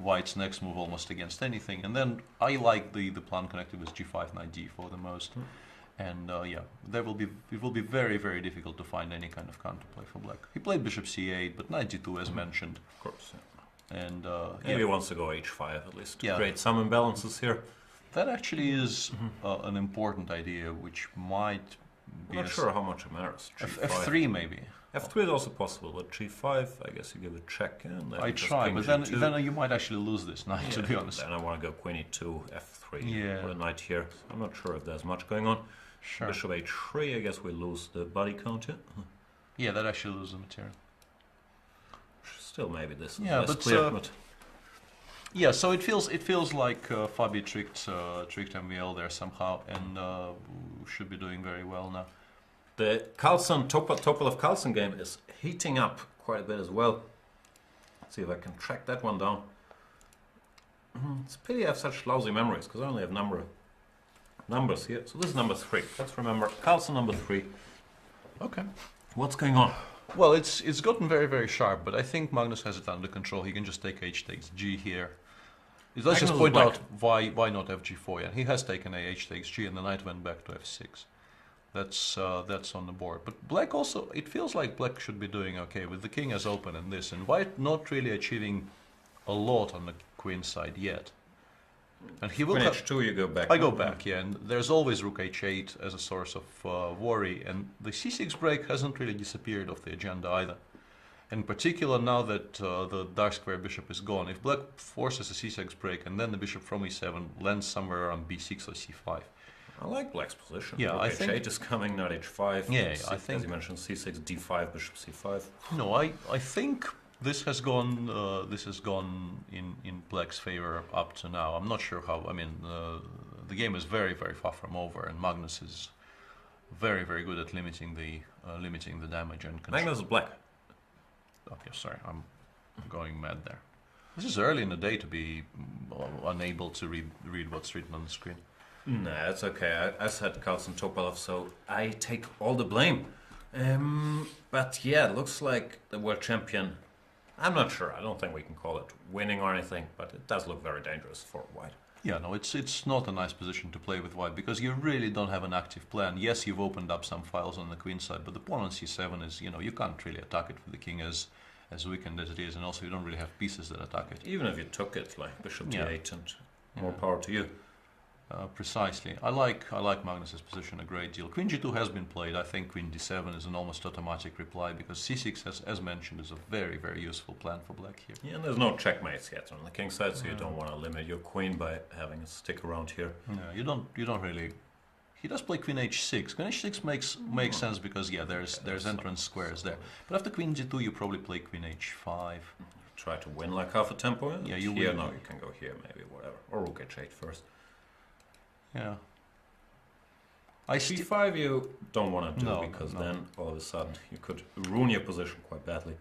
white's next move almost against anything. And then I like the plan connected with g5, knight d4 the most. And it will be very, very difficult to find any kind of counterplay for black. He played bishop c8, but knight d2 as mentioned. Of course, yeah. And maybe he wants to go h5 at least to Yeah. create some imbalances here. that actually is an important idea, which might be. I'm not sure how much it matters. F3 maybe. F3 is also possible, but G5, I guess you give a check. And I try, but then you might actually lose this knight, to be honest. Then I want to go Queen E2, F3, Yeah. with a knight here. I'm not sure if there's much going on. Sure. Bishop H3, I guess we lose the body count here. Yeah, that actually loses the material. Still, maybe this is Yeah, less but, clear. But Yeah, so it feels like Fabi tricked MVL there somehow, and should be doing very well now. the Carlson Topalov Carlsen game is heating up quite a bit as well. Let's see if I can track that one down. It's a pity I have such lousy memories because I only have numbers here. So this is number 3. Let's remember Carlsen number 3. Okay. What's going on? Well, it's gotten very, very sharp, but I think Magnus has it under control. He can just take h takes g here. Let's just point out why not fg4. Yeah, he has taken a h takes g, and the knight went back to f6. That's on the board. But black also, it feels like black should be doing okay with the king as open and this, and white not really achieving a lot on the queen side yet. And he will Queen have, H2, you go back. I go back, yeah, and there's always rook h8 as a source of worry, and the c6 break hasn't really disappeared off the agenda either. In particular, now that the dark square bishop is gone, if black forces a c6 break and then the bishop from e7 lands somewhere around b6 or c5. I like black's position. Yeah, rook I H8 think is coming, knight H5. Yeah, I think, as you mentioned, c6, d5, bishop c5. No, I think this has gone in black's favor up to now. I'm not sure how. I mean, the game is very, very far from over, and Magnus is very, very good at limiting the damage and control. Magnus is black. Okay, sorry, I'm going mad there. This is early in the day to be unable to read what's written on the screen. Nah, it's okay. I said Carlsen Topalov, so I take all the blame. But yeah, it looks like the world champion. I'm not sure. I don't think we can call it winning or anything, but it does look very dangerous for white. Yeah, no, it's not a nice position to play with white because you really don't have an active plan. Yes, you've opened up some files on the queen side, but the pawn on c7 is, you can't really attack it with the king as weakened as it is, and also you don't really have pieces that attack it. Even if you took it, like bishop d8 and more Yeah. power to you. Precisely. I like Magnus's position a great deal. Queen g2 has been played. I think queen d7 is an almost automatic reply because c6, as mentioned, is a very, very useful plan for black here. Yeah, and there's no checkmates yet on the king side, so you don't want to limit your queen by having it stick around here. No, you don't really. He does play queen h6. Queen h6 makes sense because there's entrance squares there. But after queen g2, you probably play queen h5. Try to win like half a tempo. Yeah, you here. win. No, you can go here, maybe whatever, or rook h8 first. Yeah. c5 you don't want to do No, because no. then all of a sudden you could ruin your position quite badly.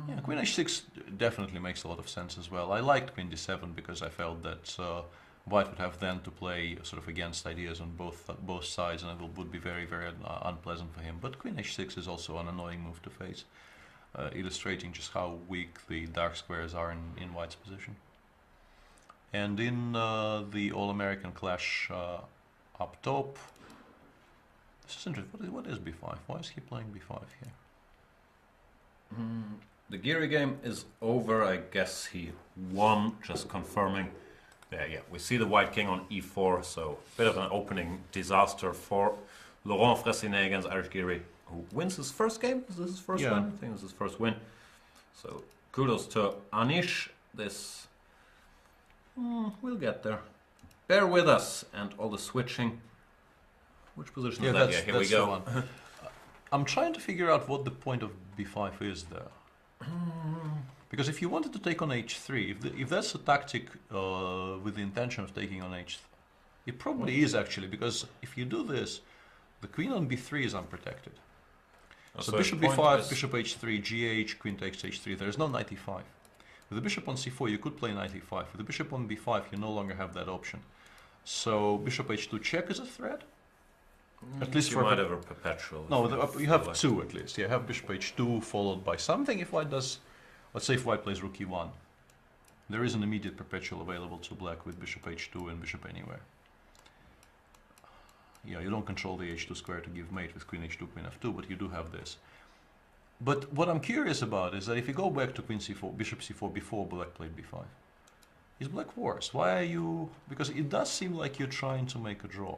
Yeah, queen h6 definitely makes a lot of sense as well. I liked queen d7 because I felt that white would have then to play sort of against ideas on both sides, and it would be very, very unpleasant for him. But queen h6 is also an annoying move to face, illustrating just how weak the dark squares are in white's position. And in the All-American clash up top, this is interesting. What is b5? Why is he playing b5 here? The Giri game is over. I guess he won, just confirming. Yeah, we see the white king on e4, so a bit of an opening disaster for Laurent Fressinet against Irish Giri, who wins his first game. Is this his first win? I think this is his first win. So kudos to Anish. This we'll get there. Bear with us and all the switching. Which position is that? Yeah, here we go. I'm trying to figure out what the point of b5 is there. Because if you wanted to take on h3, if that's a tactic with the intention of taking on h3, it probably is actually, because if you do this, the queen on b3 is unprotected. So bishop b5, bishop h3, gh, queen takes h3, there is no knight e5. With the bishop on c4, you could play knight e5. With the bishop on b5, you no longer have that option. So bishop h2 check is a threat. At least you might have a perpetual. No, you have two at least. You have bishop h2 followed by something. If white does, let's say if white plays rook e1, there is an immediate perpetual available to black with bishop h2 and bishop anywhere. Yeah, you don't control the h2 square to give mate with queen h2, queen f2, but you do have this. But what I'm curious about is that if you go back to queen c4, bishop c4 before black played b5, is black worse? Why are you... Because it does seem like you're trying to make a draw.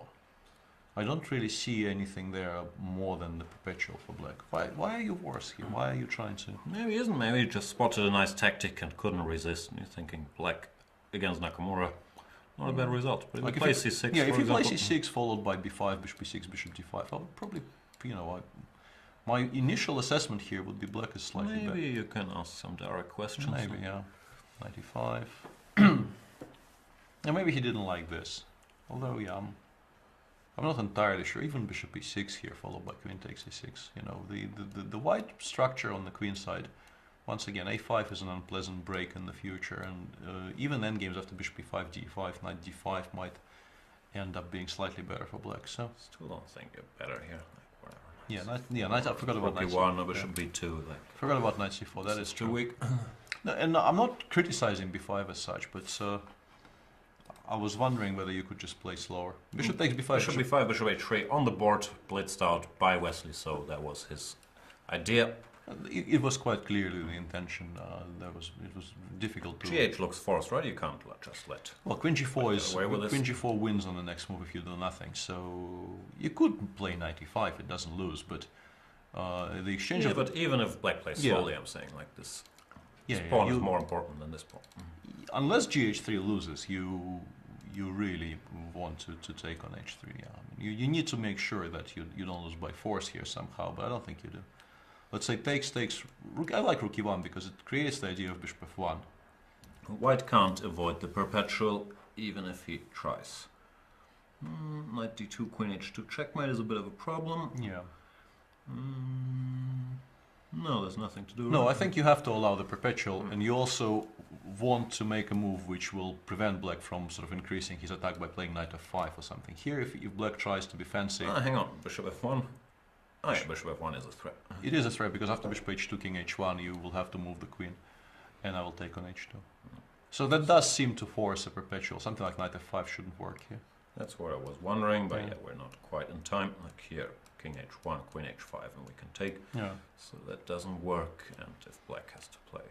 I don't really see anything there more than the perpetual for black. Why are you worse here? Why are you trying to... Maybe he isn't. Maybe he just spotted a nice tactic and couldn't resist. And you're thinking black against Nakamura. Not a bad result. But if he plays c6, yeah, if you play c6 followed by b5, bishop b6, bishop d5, I would probably, you know, my initial assessment here would be black is slightly better. Maybe you can ask some direct questions. Maybe, yeah. 95. And maybe he didn't like this. Although, yeah, I'm not entirely sure. Even bishop e6 here, followed by queen takes e6. You know, the white structure on the queen side. Once again, a5 is an unpleasant break in the future, and even endgames after bishop e5, d5, knight d5 might end up being slightly better for black. So still don't think you're better here. Like, knight. I forgot about knight c1 or bishop b2. Like forgot about knight c4. That is too weak. No, and I'm not criticizing b5 as such, but I was wondering whether you could just play slower. Bishop takes b5. Bishop b5, bishop h3 on the board, blitzed out by Wesley. So that was his idea. It was quite clearly the intention. It was difficult to... G8 looks forced, right? You can't just let... Well, queen g4 is... Queen g4 wins on the next move if you do nothing. So you could play knight e5, it doesn't lose, but the exchange... Yeah, but even if black plays slowly, I'm saying, like this pawn is more important than this pawn. Unless gh3 loses, you really want to take on h3. Yeah. I mean, you need to make sure that you don't lose by force here somehow, but I don't think you do. Let's say takes. I like rook e1 because it creates the idea of bishop f1. White can't avoid the perpetual, even if he tries. Knight d2, queen h2 checkmate is a bit of a problem. Yeah. No, there's nothing to do. No, I think you have to allow the perpetual, and you also want to make a move which will prevent black from sort of increasing his attack by playing knight f5 or something. Here, if black tries to be fancy... hang on, bishop f1. Oh yeah, bishop f1 is a threat. It is a threat because after bishop h2, king h1, you will have to move the queen, and I will take on h2. So that does seem to force a perpetual. Something like knight f5 shouldn't work here. That's what I was wondering, but yeah, we're not quite in time. Like here, king h1, queen h5, and we can take. Yeah. So that doesn't work, and if black has to play...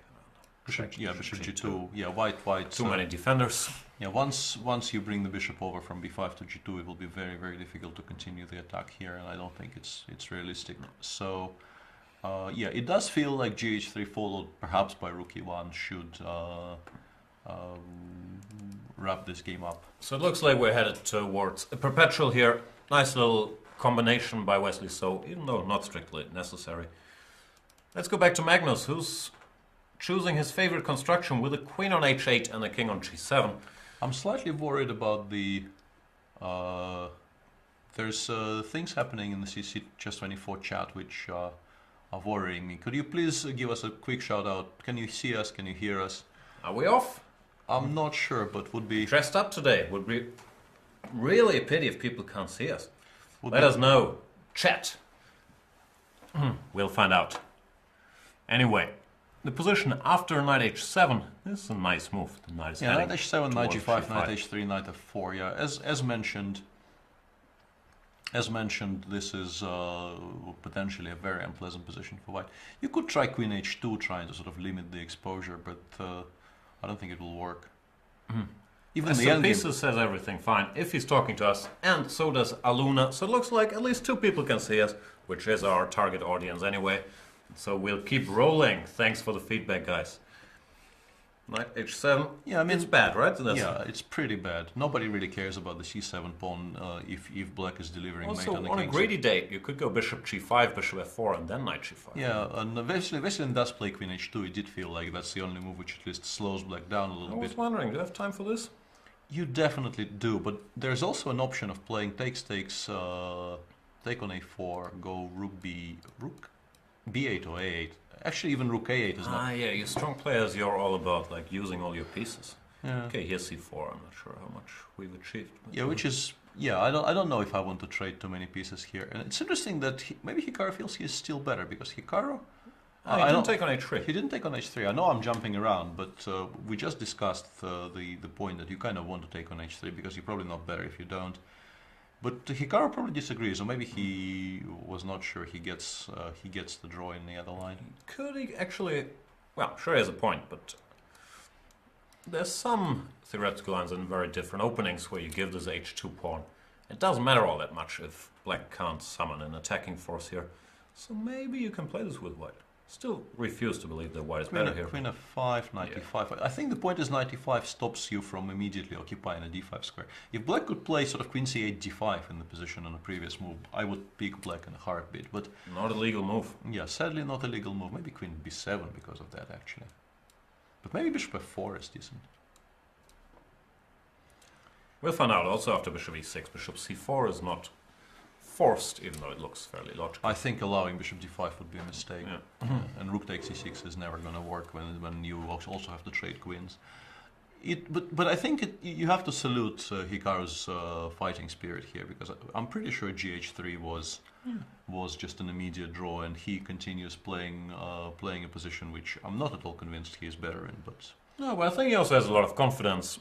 bishop g2. Yeah, white. Too many defenders. Yeah, once you bring the bishop over from b5 to g2, it will be very, very difficult to continue the attack here, and I don't think it's realistic. So, yeah, it does feel like gh3 followed perhaps by rook e1 should wrap this game up. So it looks like we're headed towards a perpetual here. Nice little combination by Wesley, so even though not strictly necessary. Let's go back to Magnus, who's choosing his favorite construction with a queen on h8 and a king on g7. I'm slightly worried about the... there's things happening in the CC Chess24 chat which are worrying me. Could you please give us a quick shout out? Can you see us? Can you hear us? Are we off? I'm not sure, but would be... Dressed up today. Would be really a pity if people can't see us. Let us know. Chat. We'll find out. Anyway. The position after knight h7 is a nice move. The knight is knight h7, knight g5, knight h3, knight f4. Yeah, as mentioned, this is potentially a very unpleasant position for white. You could try queen h2, trying to sort of limit the exposure, but I don't think it will work. Even the Pieces says everything fine if he's talking to us, and so does Aluna. So it looks like at least two people can see us, which is our target audience anyway. So we'll keep rolling. Thanks for the feedback, guys. Knight h7. Yeah, I mean, it's bad, right? Yeah, it's pretty bad. Nobody really cares about the c7 pawn if black is delivering mate on the king. On a greedy day, you could go bishop g5, bishop f4, and then knight g5. Yeah, and Vachier-Lagrave does play queen h2. It did feel like that's the only move which at least slows black down a little bit. I was wondering, do you have time for this? You definitely do, but there's also an option of playing takes, take on a4, go rook b8 or a8, Actually, even rook a8 is not... yeah, you strong players, you're all about like using all your pieces. Yeah. Okay, here's c4. I'm not sure how much we've achieved. Yeah, which is... Yeah, I don't know if I want to trade too many pieces here. And it's interesting that maybe Hikaru feels he is still better, because Hikaru... he didn't take on h3. He didn't take on h3. I know I'm jumping around, but we just discussed the point that you kind of want to take on h3, because you're probably not better if you don't. But Hikaru probably disagrees, or maybe he was not sure he gets the draw in the other line. Could he actually... Well, sure he has a point, but... There's some theoretical lines and very different openings where you give this h2 pawn. It doesn't matter all that much if black can't summon an attacking force here. So maybe you can play this with white. Still refuse to believe that white is better here. Queen f5, knight e5. I think the point is knight e5 stops you from immediately occupying a d5 square. If black could play sort of queen c8, d5 in the position on a previous move, I would pick black in a heartbeat. But not a legal move. Yeah, sadly not a legal move. Maybe queen b7 because of that, actually. But maybe bishop f4 is decent. We'll find out also after bishop e6. Bishop c4 is not forced, even though it looks fairly logical. I think allowing bishop d5 would be a mistake. Yeah. And rook takes e6 is never going to work when you also have to trade queens. But I think you have to salute Hikaru's fighting spirit here, because I'm pretty sure gh3 was just an immediate draw, and he continues playing a position which I'm not at all convinced he is better in. But no, but I think he also has a lot of confidence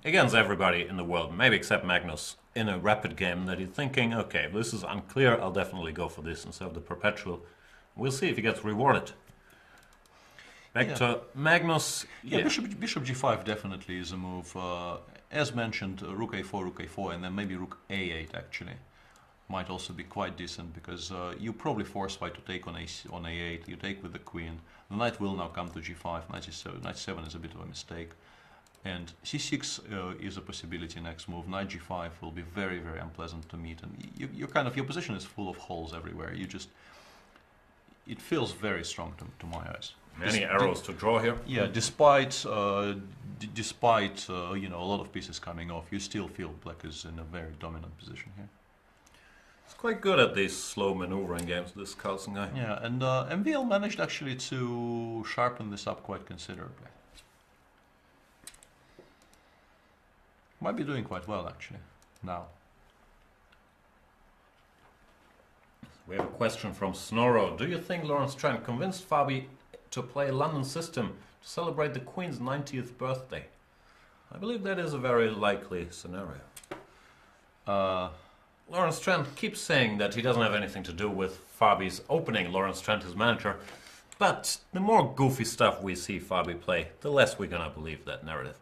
against everybody in the world, maybe except Magnus, in a rapid game, that he's thinking, okay, this is unclear, I'll definitely go for this instead of the perpetual. We'll see if he gets rewarded. Back to Magnus. Yeah, bishop g5 definitely is a move. As mentioned, rook a4, and then maybe rook a8 actually might also be quite decent, because you probably force white to take on a8. You take with the queen. The knight will now come to g5. Knight 7 is a bit of a mistake. And c6 is a possibility next move. Knight g5 will be very, very unpleasant to meet, and your position is full of holes everywhere. It feels very strong to my eyes. Many arrows to draw here. Yeah, despite a lot of pieces coming off, you still feel black is in a very dominant position here. He's quite good at these slow maneuvering games, this Carlsen guy. Yeah, and MVL managed actually to sharpen this up quite considerably. Might be doing quite well actually now. We have a question from Snorro. Do you think Lawrence Trent convinced Fabi to play London system to celebrate the Queen's 90th birthday? I believe that is a very likely scenario. Lawrence Trent keeps saying that he doesn't have anything to do with Fabi's opening. Lawrence Trent is manager. But the more goofy stuff we see Fabi play, the less we're gonna believe that narrative.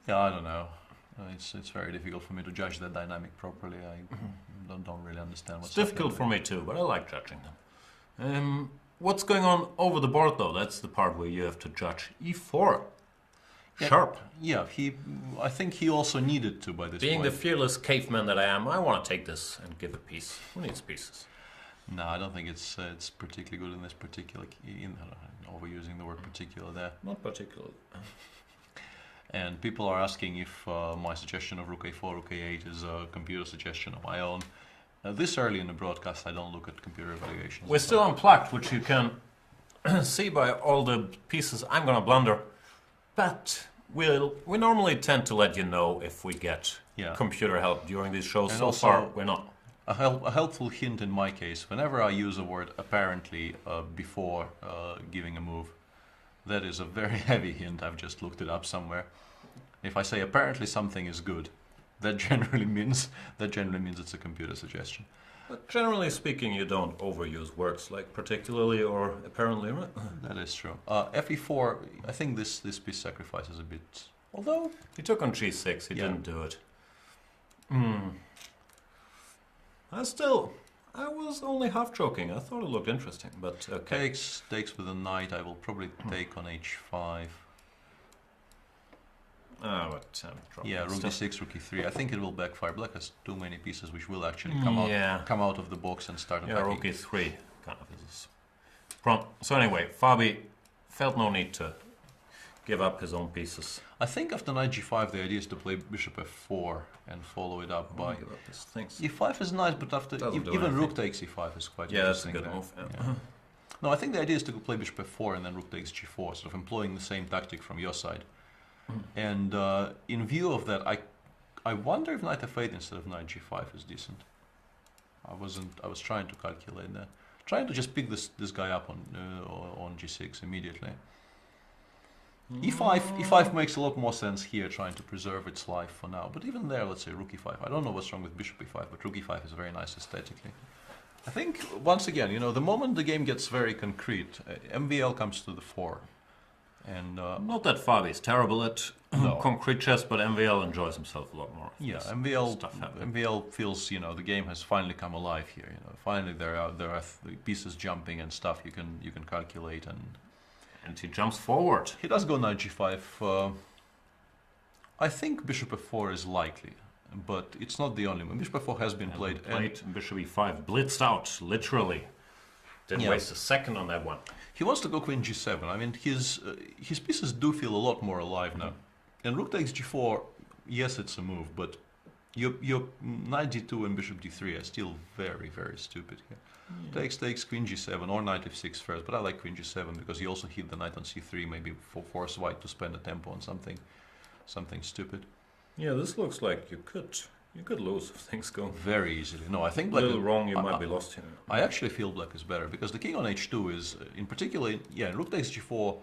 Yeah, I don't know. It's very difficult for me to judge that dynamic properly. I don't really understand what's happening. It's difficult for me too, but I like judging them. What's going on over the board though? That's the part where you have to judge. e4. Yeah, sharp. Yeah, I think he also needed to by this point. Being the fearless caveman that I am, I want to take this and give a piece. Who needs pieces? No, I don't think it's particularly good in this particular... overusing the word particular there. Not particularly. And people are asking if my suggestion of rook a4, rook a8 is a computer suggestion of my own. This early in the broadcast, I don't look at computer evaluations. We're still unplugged, which you can see by all the pieces I'm going to blunder. But we normally tend to let you know if we get computer help during these shows. And so far, we're not. A helpful hint in my case, whenever I use a word apparently before giving a move, that is a very heavy hint. I've just looked it up somewhere. If I say apparently something is good, that generally means it's a computer suggestion. But generally speaking, you don't overuse words like particularly or apparently, right? That is true. Fe4, I think this piece sacrifices a bit. Although he took on g6, he didn't do it. I was only half joking. I thought it looked interesting, but okay. Takes with a knight. I will probably take on h5. Yeah, rook d6, rook e3. I think it will backfire. Black has too many pieces which will actually come out of the box and start attacking. Yeah, rook e3 kind of is. So anyway, Fabi felt no need to give up his own pieces. I think after knight g5, the idea is to play bishop f4 and follow it up by... Give up his things. e5 is nice, but after even rook takes e5 is quite interesting. That's a good move. Yeah. No, I think the idea is to play bishop f4 and then rook takes g4, sort of employing the same tactic from your side. And in view of that, I wonder if knight f8 instead of knight g5 is decent. I was trying to calculate that. Trying to just pick this guy up on g6 immediately. e5 makes a lot more sense here, trying to preserve its life for now. But even there, let's say rook e5. I don't know what's wrong with bishop e5, but rook e5 is very nice aesthetically. I think, once again, the moment the game gets very concrete, MVL comes to the fore. And not that Fabi is terrible at concrete chess, but MVL enjoys himself a lot more. Yeah, MVL feels, the game has finally come alive here. Finally there are pieces jumping and stuff you can calculate, and he jumps forward. He does go knight g5. I think bishop f4 is likely, but it's not the only one. Bishop f4 has been played. And bishop e5 blitzed out, literally. Didn't waste a second on that one. He wants to go queen g7. I mean, his pieces do feel a lot more alive now. And rook takes g4, yes, it's a move, but your knight d2 and bishop d3 are still very, very stupid here. Takes queen g7 or knight f6 first, but I like queen g7 because you also hit the knight on c3, maybe force white to spend a tempo on something stupid. Yeah, this looks like you could lose if things go very easily. No, I think black a little wrong. You might be lost here. I actually feel black is better because the king on h2 is, in particular, rook takes g4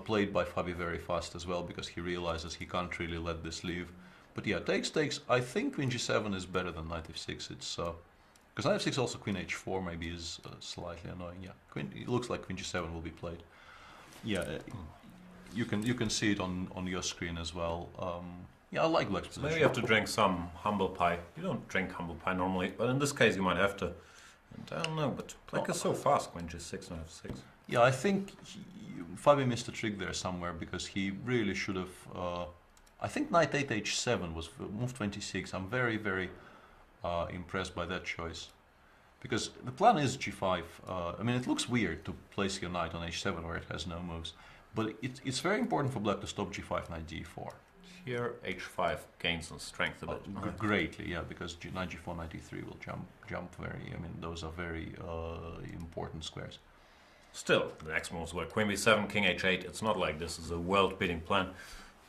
played by Fabi very fast as well because he realizes he can't really let this leave. But yeah, takes. I think queen g7 is better than knight f6. It's because knight f6 also queen h4 maybe is slightly annoying. Yeah, it looks like queen g7 will be played. Yeah, you can see it on your screen as well. Yeah, I like black's position. Maybe you have to drink some humble pie. You don't drink humble pie normally, but in this case you might have to. And I don't know, but black is so fast, queen g6 and f6. Yeah, I think Fabi missed a trick there somewhere because he really should have... I think knight 8 h7 was move 26. I'm very, very impressed by that choice. Because the plan is g5. I mean, it looks weird to place your knight on h7 where it has no moves. But it's very important for black to stop g5, knight d4. Here, h5 gains in strength a bit. Greatly, yeah, because knight g4, knight d3 will jump very... I mean, those are very important squares. Still, the next moves were queen b7, king h8. It's not like this is a world-beating plan.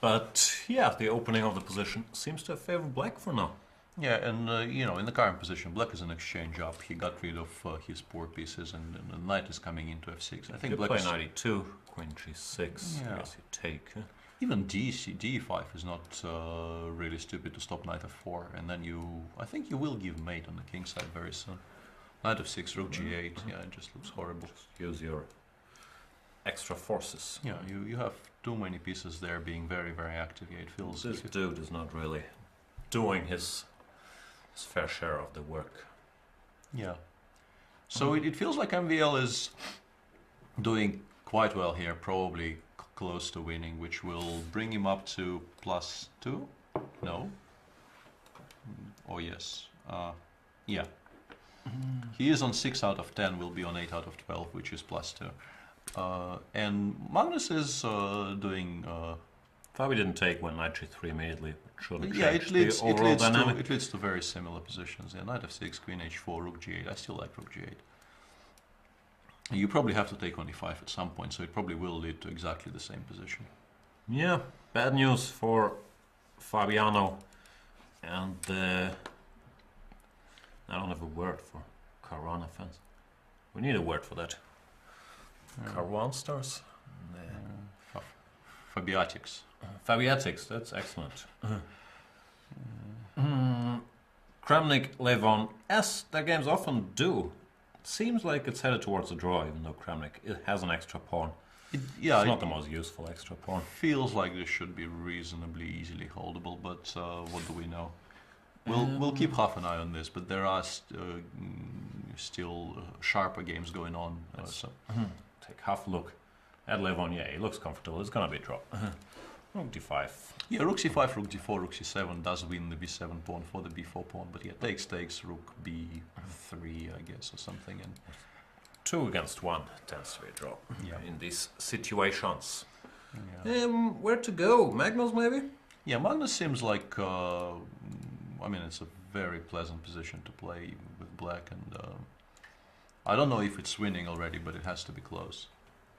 But, yeah, the opening of the position seems to have favored black for now. Yeah, and, in the current position, black is an exchange up. He got rid of his poor pieces, and the knight is coming into f6. I think black play knight e2, queen g6, yeah. I guess you take. Even d5 is not really stupid to stop knight f4, and then I think you will give mate on the king side very soon. Knight f6, rook g8, yeah, it just looks horrible. Just use your extra forces. Yeah, you have too many pieces there being very, very active. Yeah, it feels... This dude is not really doing his fair share of the work. Yeah. So it feels like MVL is doing quite well here, probably close to winning, which will bring him up to +2? No? Oh, yes. Yeah. He is on 6 out of 10, will be on 8 out of 12, which is +2. And Magnus is doing... Fabi didn't take when knight g3 immediately. Yeah, it leads to very similar positions. Yeah, knight f6, queen h4, rook g8. I still like rook g8. You probably have to take on e5 at some point, so it probably will lead to exactly the same position. Yeah, bad news for Fabiano. And I don't have a word for Caruana fans. We need a word for that. Grandmasters? Fabiatics. Fabiatics, that's excellent. Kramnik, Levon, as their games often do, seems like it's headed towards a draw, even though Kramnik has an extra pawn. It's not the most useful extra pawn. Feels like this should be reasonably easily holdable, but what do we know? We'll keep half an eye on this, but there are still sharper games going on. Take half a look at Levon. Yeah, he looks comfortable. It's gonna be a draw. Rook d5. Yeah, rook c5, rook d4, rook c7 does win the b7 pawn for the b4 pawn, but yeah, takes rook b3, I guess, or something. And 2 against 1 tends to be a draw in these situations. Yeah. Where to go? Magnus, maybe? Yeah, Magnus seems like, I mean, it's a very pleasant position to play with black, and I don't know if it's winning already, but it has to be close.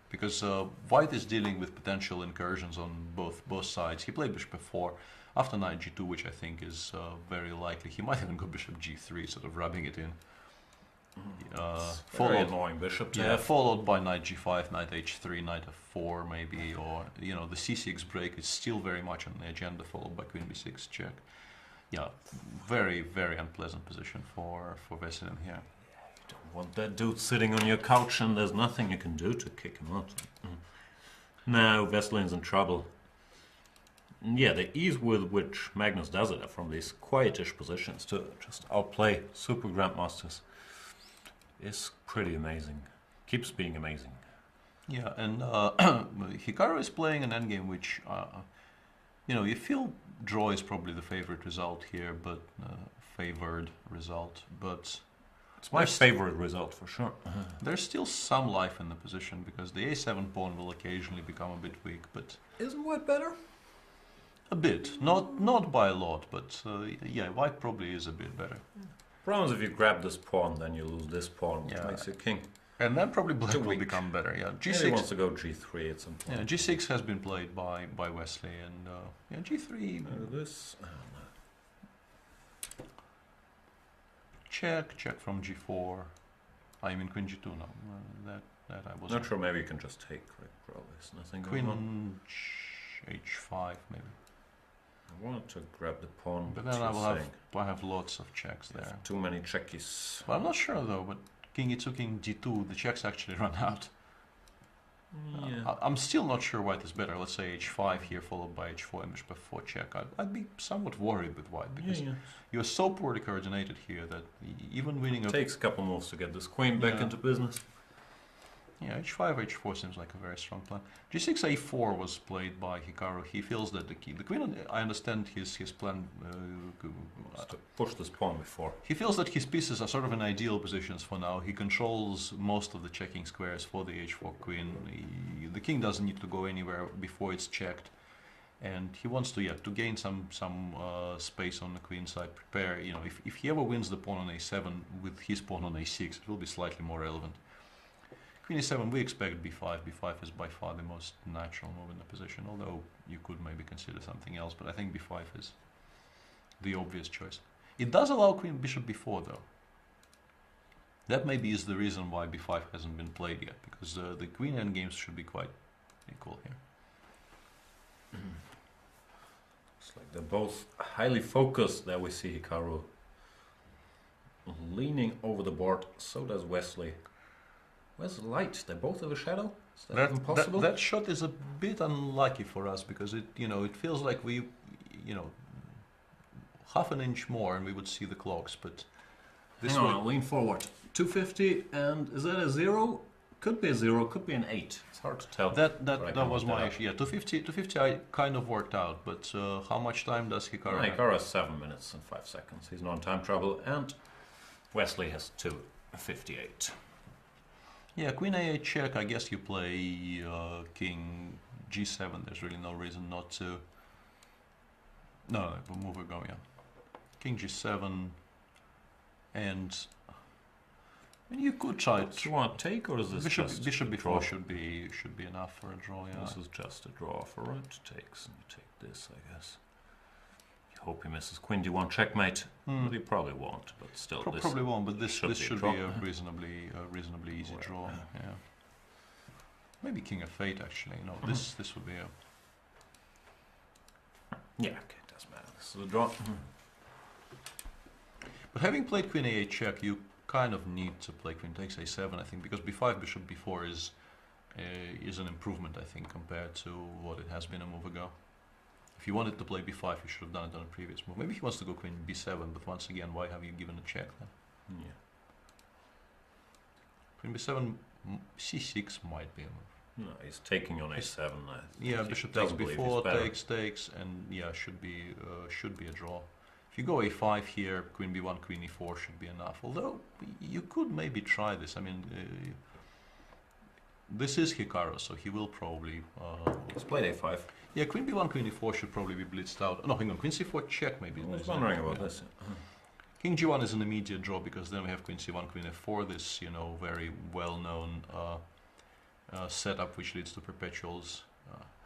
Because White is dealing with potential incursions on both sides. He played bishop f4 after knight g2, which I think is very likely. He might even go bishop g3, sort of rubbing it in. Very annoying bishop to have. Followed by knight g5, knight h3, knight f4 maybe, or the c6 break is still very much on the agenda, followed by queen b6 check. Yeah, very, very unpleasant position for Vachier here. You don't want that dude sitting on your couch and there's nothing you can do to kick him out. Now Vachier's in trouble. Yeah, the ease with which Magnus does it from these quietish positions to just outplay super Grandmasters is pretty amazing. Keeps being amazing. Yeah, and Hikaru is playing an endgame which, you feel draw is probably the favorite result here, but favored result. But it's my favorite result for sure. There's still some life in the position because the a7 pawn will occasionally become a bit weak. But isn't White better? A bit, not by a lot, but yeah, White probably is a bit better. Problem is if you grab this pawn, then you lose this pawn, which makes you king. And then probably Black will become better. Yeah, G6 wants to go G3 at some point. Yeah, G6 has been played by Wesley, and G3. This. Check from G4. I mean Queen G2 now. That I was not sure. Maybe you can just take. Probably there's nothing going on. Queen H5 maybe. I wanted to grab the pawn, but then I have lots of checks there. Too many checkies. Well, I'm not sure though, but King E2, King D2, the checks actually run out. Yeah. I'm still not sure White is better. Let's say H5 here, followed by H4 and bishop f4 check. I'd be somewhat worried with White because you're so poorly coordinated here that even winning it takes a couple moves to get this queen back into business. Yeah, H5, H4 seems like a very strong plan. G6, A4 was played by Hikaru. He feels that the queen, I understand his plan to push this pawn before. He feels that his pieces are sort of in ideal positions for now. He controls most of the checking squares for the H4 queen. The king doesn't need to go anywhere before it's checked. And he wants to gain some space on the queen side, prepare, if he ever wins the pawn on A7 with his pawn on A6, it will be slightly more relevant. Queen e7, we expect b5. b5 is by far the most natural move in the position, although you could maybe consider something else, but I think b5 is the obvious choice. It does allow queen bishop b4 though. That maybe is the reason why b5 hasn't been played yet, because the queen endgames should be quite equal here. It's like they're both highly focused. There we see Hikaru leaning over the board, so does Wesley. Where's the light? They both have a shadow? Is that even possible? That shot is a bit unlucky for us because it feels like we, half an inch more and we would see the clocks, but this way. I'll lean forward. 250, and is that a 0? Could be a 0, could be an 8. It's hard to tell. That was my issue. Yeah, 250 I kind of worked out, but how much time does Hikaru have? Hikaru has 7 minutes and 5 seconds. He's not in time trouble, and Wesley has 2:58. Yeah, queen a8 check, I guess you play king g7, there's really no reason not to. No, we'll move it going, yeah. King g7, and you could try do you want to take, or is this bishop b4 should be enough for a draw, yeah. This is just a draw for right takes, and you take this, I guess. Hope he misses queen d1 checkmate, but he probably won't. But still, probably won't. But this should be a reasonably easy draw. Yeah. Maybe king f8 actually. No, this would be a. Yeah, okay, it doesn't matter. This is a draw. But having played queen a8 check, you kind of need to play queen takes a7, I think, because b5 bishop b4 is an improvement, I think, compared to what it has been a move ago. If you wanted to play b5, you should have done it on a previous move. Maybe he wants to go queen b7, but once again, why have you given a check then? Yeah. Queen b7, c6 might be a move. No, he's taking on a7. Yeah, bishop takes b4, takes, and yeah, should be a draw. If you go a5 here, queen b1, queen e4 should be enough. Although you could maybe try this. I mean, this is Hikaru, so he will probably. He's played a5. Yeah, queen b1, queen e4 should probably be blitzed out. No, hang on, queen c4 check maybe. I was wondering about this. King G1 is an immediate draw because then we have Queen C1, Queen F4. This, very well-known setup which leads to perpetuals,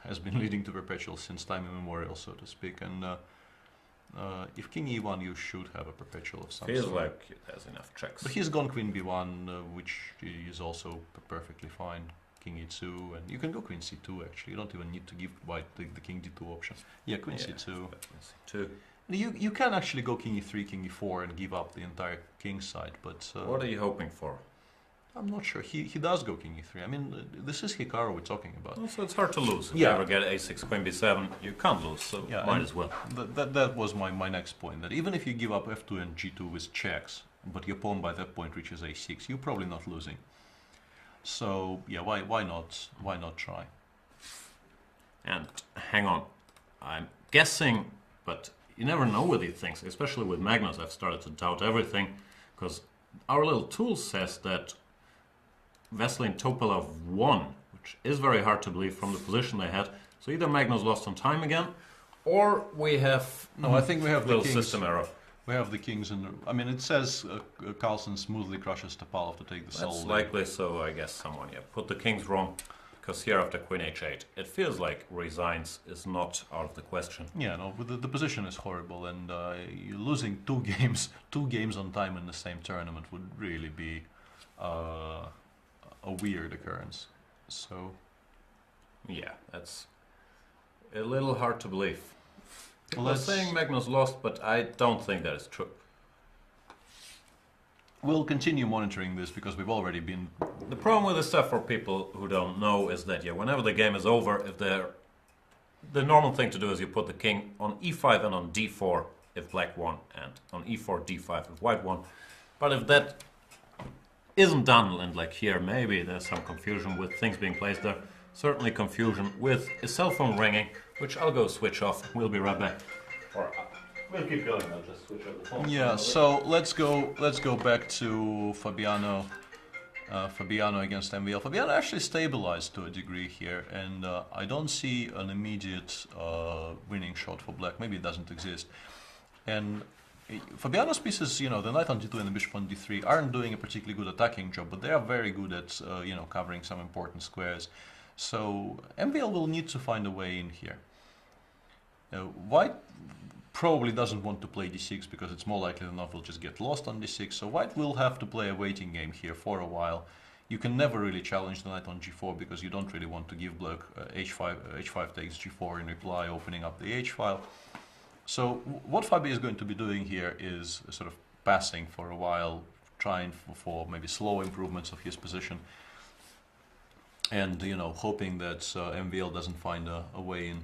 has been leading to perpetuals since time immemorial, so to speak. And if King E1, you should have a perpetual of some Feels sort. like it has enough checks. But he's gone Queen B1, which is also perfectly fine. King E2, and you can go Queen C2 actually. You don't even need to give White the King D2 option. Yeah, Queen C2. Queen C2. You can actually go King E3, King E4 and give up the entire King side, but... what are you hoping for? I'm not sure. He does go King E3. I mean, this is Hikaru we're talking about. Also, it's hard to lose. If Yeah. you ever get A6, Queen B7, you can't lose, so Yeah, might and as well. That was my next point, that even if you give up F2 and G2 with checks, but your pawn by that point reaches A6, you're probably not losing. So, yeah, why not try? And hang on, I'm guessing, but you never know with these things, especially with Magnus. I've started to doubt everything, because our little tool says that Vesely and Topalov won, which is very hard to believe from the position they had. So either Magnus lost on time again, or we have I think we have little the kings. system error. We have the kings, and I mean it says Carlson smoothly crushes Topalov to take the That's soul. likely, so I guess someone put the kings wrong, because here after Queen H8, it feels like resigns is not out of the question. Yeah, no, but the position is horrible, and you're losing two games on time in the same tournament would really be a weird occurrence. So, Yeah, that's a little hard to believe. People are let's- saying Magnus lost, but I don't think that is true. we'll continue monitoring this because we've already been. The problem with this stuff for people who don't know is that whenever the game is over, the normal thing to do is you put the king on e5 and on d4 if black won, and on e4 d5 if white won. But if that isn't done, and like here maybe there's some confusion with things being placed there, certainly confusion with a cell phone ringing, which I'll go switch off. We'll be right back. Or we'll keep going. I'll just switch off the phone. Yeah, so let's go back to Fabiano. Fabiano against MVL. Fabiano actually stabilized to a degree here, and I don't see an immediate winning shot for black. Maybe it doesn't exist. And Fabiano's pieces, the knight on d2 and the bishop on d3 aren't doing a particularly good attacking job, but they are very good at covering some important squares. So MVL will need to find a way in here. White probably doesn't want to play d6 because it's more likely than not we'll just get lost on d6. So white will have to play a waiting game here for a while. You can never really challenge the knight on g4 because you don't really want to give black h5 takes g4 in reply, opening up the h file. So what Fabi is going to be doing here is sort of passing for a while, trying for maybe slow improvements of his position, and hoping that MVL doesn't find a way in.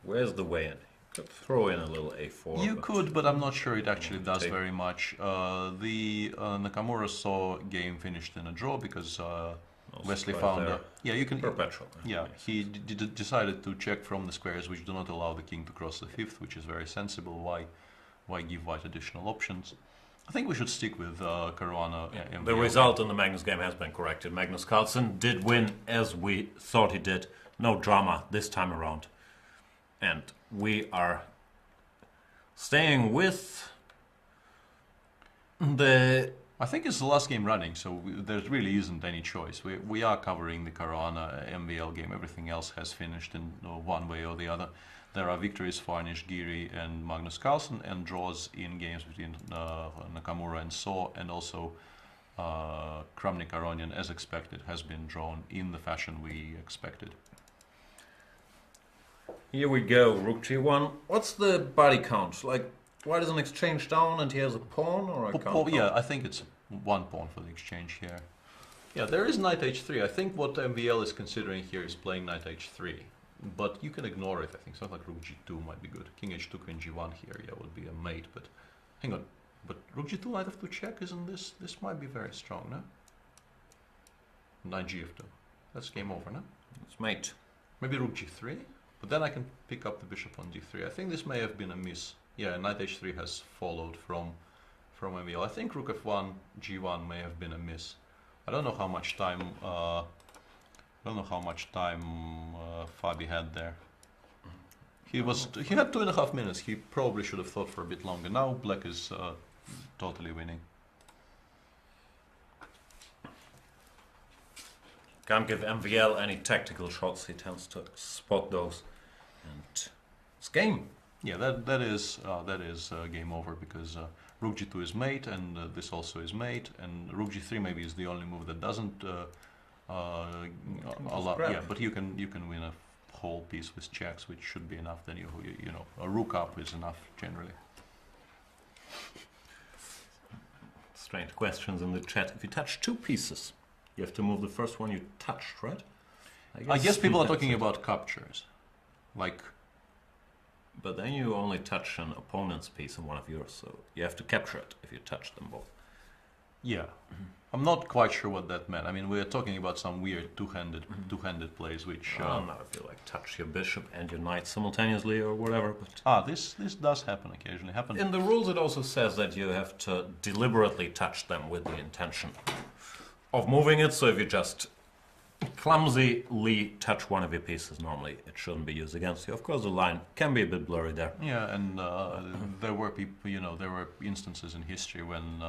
Where's the way in? Could throw in a little a4. You could, but I'm not sure it actually does take- very much. The Nakamura saw game finished in a draw because Wesley right found there. yeah, you can Perpetual. yeah, he decided to check from the squares which do not allow the king to cross the fifth, which is very sensible. Why give white additional options? I think we should stick with Caruana. The result in the Magnus game has been corrected. Magnus Carlsen did win as we thought he did. No drama this time around. And we are staying with the... I think it's the last game running, so there really isn't any choice. We are covering the Caruana MVL game. Everything else has finished in one way or the other. There are victories for Anish Giri and Magnus Carlsen, and draws in games between Nakamura and So, and also Kramnik Aronian, as expected, has been drawn in the fashion we expected. Here we go, rook g1. What's the body count? Like, why does an exchange down and he has a pawn, or I can't Yeah, count? I think it's one pawn for the exchange here. Yeah, there is knight h3. I think what MVL is considering here is playing knight h3. But you can ignore it, I think. Something like rook g2 might be good. King h2, queen g1 here, yeah, would be a mate. But hang on. But rook g2, knight f2 check, isn't this? This might be very strong, no? Knight gf2. That's game over, no? It's mate. Maybe rook g3? But then I can pick up the bishop on d3. I think this may have been a miss. Yeah, knight h3 has followed from MVL. I think rook f1, g1 may have been a miss. I don't know how much time I don't know how much time Fabi had there. He had 2.5 minutes. He probably should have thought for a bit longer. Now black is totally winning. Can't give MVL any tactical shots. He tends to spot those, and it's game. Yeah, that is game over because Rook G2 is mate, and this also is mate, and Rook G3 maybe is the only move that doesn't allow. Yeah, but you can win a whole piece with checks, which should be enough. Then you know a rook up is enough generally. Strange questions in the chat. If you touch 2 pieces, you have to move the first one you touched, right? I guess people are talking about captures, like. But then you only touch an opponent's piece and one of yours, so you have to capture it if you touch them both. Yeah, I'm not quite sure what that meant. I mean, we're talking about some weird two-handed plays, which. I don't know if you like touch your bishop and your knight simultaneously or whatever, but. This does happen occasionally. In the rules, it also says that you have to deliberately touch them with the intention of moving it. So if you just clumsily touch one of your pieces, normally it shouldn't be used against you. Of course, the line can be a bit blurry there. Yeah, and there were people, there were instances in history when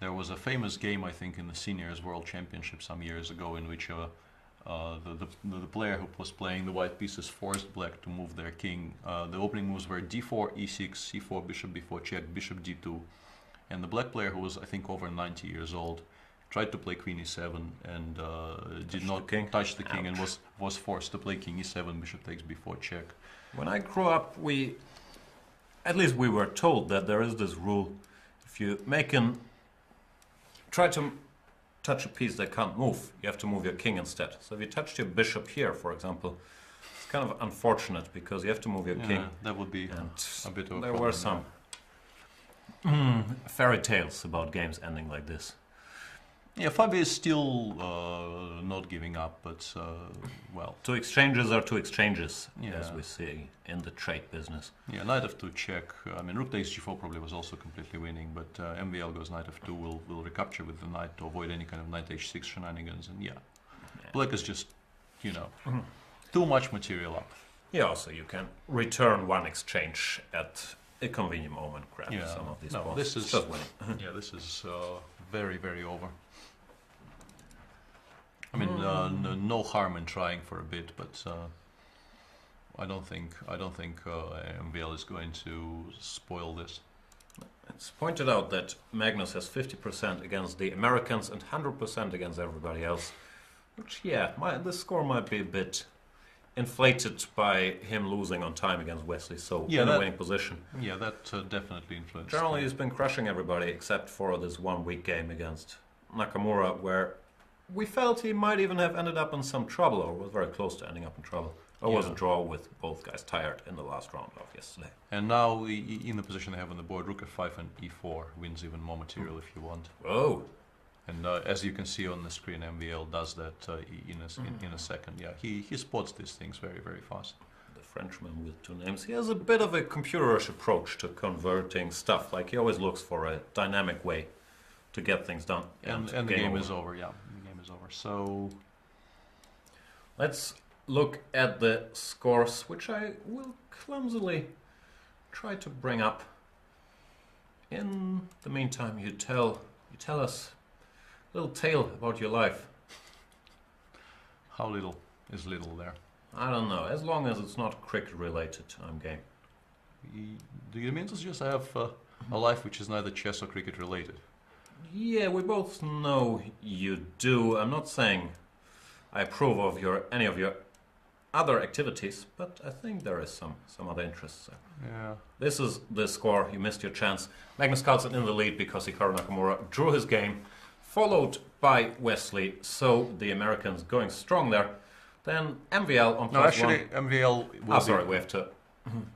there was a famous game, I think, in the Seniors World Championship some years ago, in which the player who was playing the white pieces forced black to move their king. The opening moves were d4, e6, c4, bishop b4 check, bishop d2, and the black player, who was I think over 90 years old, tried to play queen e7 and did not touch the king. Ouch. And was forced to play king e7, bishop takes b4 check. When I grew up, at least we were told that there is this rule: if you try to touch a piece that can't move, you have to move your king instead. So if you touched your bishop here, for example, it's kind of unfortunate because you have to move your king. That would be a bit of a There problem, were some fairy tales about games ending like this. Yeah, Fabi is still not giving up, but well. 2 exchanges are 2 exchanges, Yeah. as we see in the trade business. Yeah, knight f2 check. I mean, rook takes g4 probably was also completely winning, but MVL goes knight f2 will recapture with the knight to avoid any kind of knight h6 shenanigans, and yeah. Black is just, too much material up. Yeah, also you can return 1 exchange at a convenient moment, grab some of these pawns. This is just winning. Yeah, this is very, very over. I mean, no harm in trying for a bit, but I don't think MVL is going to spoil this. It's pointed out that Magnus has 50% against the Americans and 100% against everybody else, which, this score might be a bit inflated by him losing on time against Wesley, so in a winning position. Yeah, that definitely influenced. Generally, he's been crushing everybody except for this 1 week game against Nakamura, where we felt he might even have ended up in some trouble, or was very close to ending up in trouble. Or was a draw with both guys tired in the last round of yesterday. And now, in the position they have on the board, rook f5 and e4 wins even more material if you want. Oh! And as you can see on the screen, MVL does that in a second. Yeah, he spots these things very, very fast. The Frenchman with 2 names. He has a bit of a computerish approach to converting stuff. Like, he always looks for a dynamic way to get things done. And the game is over, yeah. The game is over. So let's look at the scores, which I will clumsily try to bring up. In the meantime, you tell us a little tale about your life. How little is little there? I don't know. As long as it's not cricket related, I'm game. Do you mean to suggest I have a life which is neither chess or cricket related? Yeah, we both know you do. I'm not saying I approve of any of your other activities, but I think there is some other interests there. Yeah. This is the score. You missed your chance. Magnus Carlsen in the lead because Hikaru Nakamura drew his game, followed by Wesley. So the Americans going strong there. Then MVL on plus actually, MVL will we have to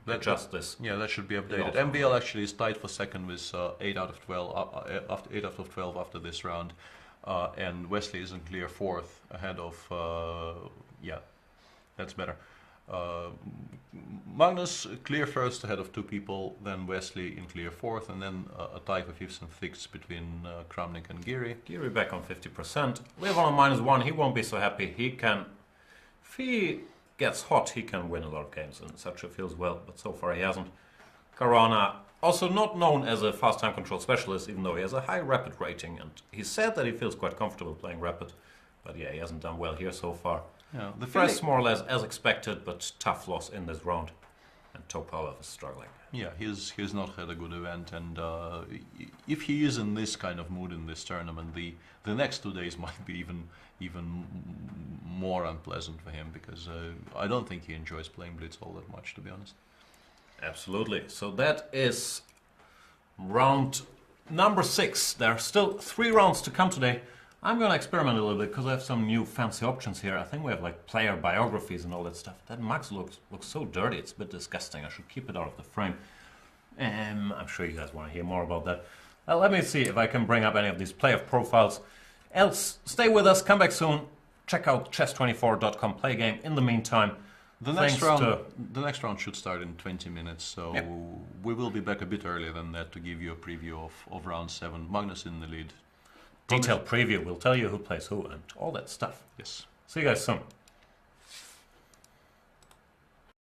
adjust this. Yeah, that should be updated. MVL actually is tied for second with 8 out of 12 after 8 out of 12 after this round, and Wesley is in clear fourth ahead of. That's better. Magnus clear first ahead of 2 people, then Wesley in clear fourth, and then a tie for fifth and sixth between Kramnik and Giri. Giri back on 50%. Levon on -1. He won't be so happy. If he gets hot, he can win a lot of games, and Sacha feels well, but so far he hasn't. Caruana, also not known as a fast time control specialist, even though he has a high rapid rating, and he said that he feels quite comfortable playing rapid, but yeah, he hasn't done well here so far. Yeah, the Fress more or less as expected, but tough loss in this round, and Topalov is struggling. Yeah, he's not had a good event, and if he is in this kind of mood in this tournament, the next 2 days might be even more unpleasant for him, because I don't think he enjoys playing Blitz all that much, to be honest. Absolutely. So that is round number 6. There are still 3 rounds to come today. I'm going to experiment a little bit because I have some new fancy options here. I think we have like player biographies and all that stuff. That mug looks so dirty. It's a bit disgusting. I should keep it out of the frame. I'm sure you guys want to hear more about that. Let me see if I can bring up any of these player profiles. Else, stay with us. Come back soon. Check out chess24.com play game. In the meantime, the next round should start in 20 minutes, so yep. We will be back a bit earlier than that to give you a preview of round 7. Magnus in the lead. Detailed preview. We'll tell you who plays who and all that stuff. Yes. See you guys soon.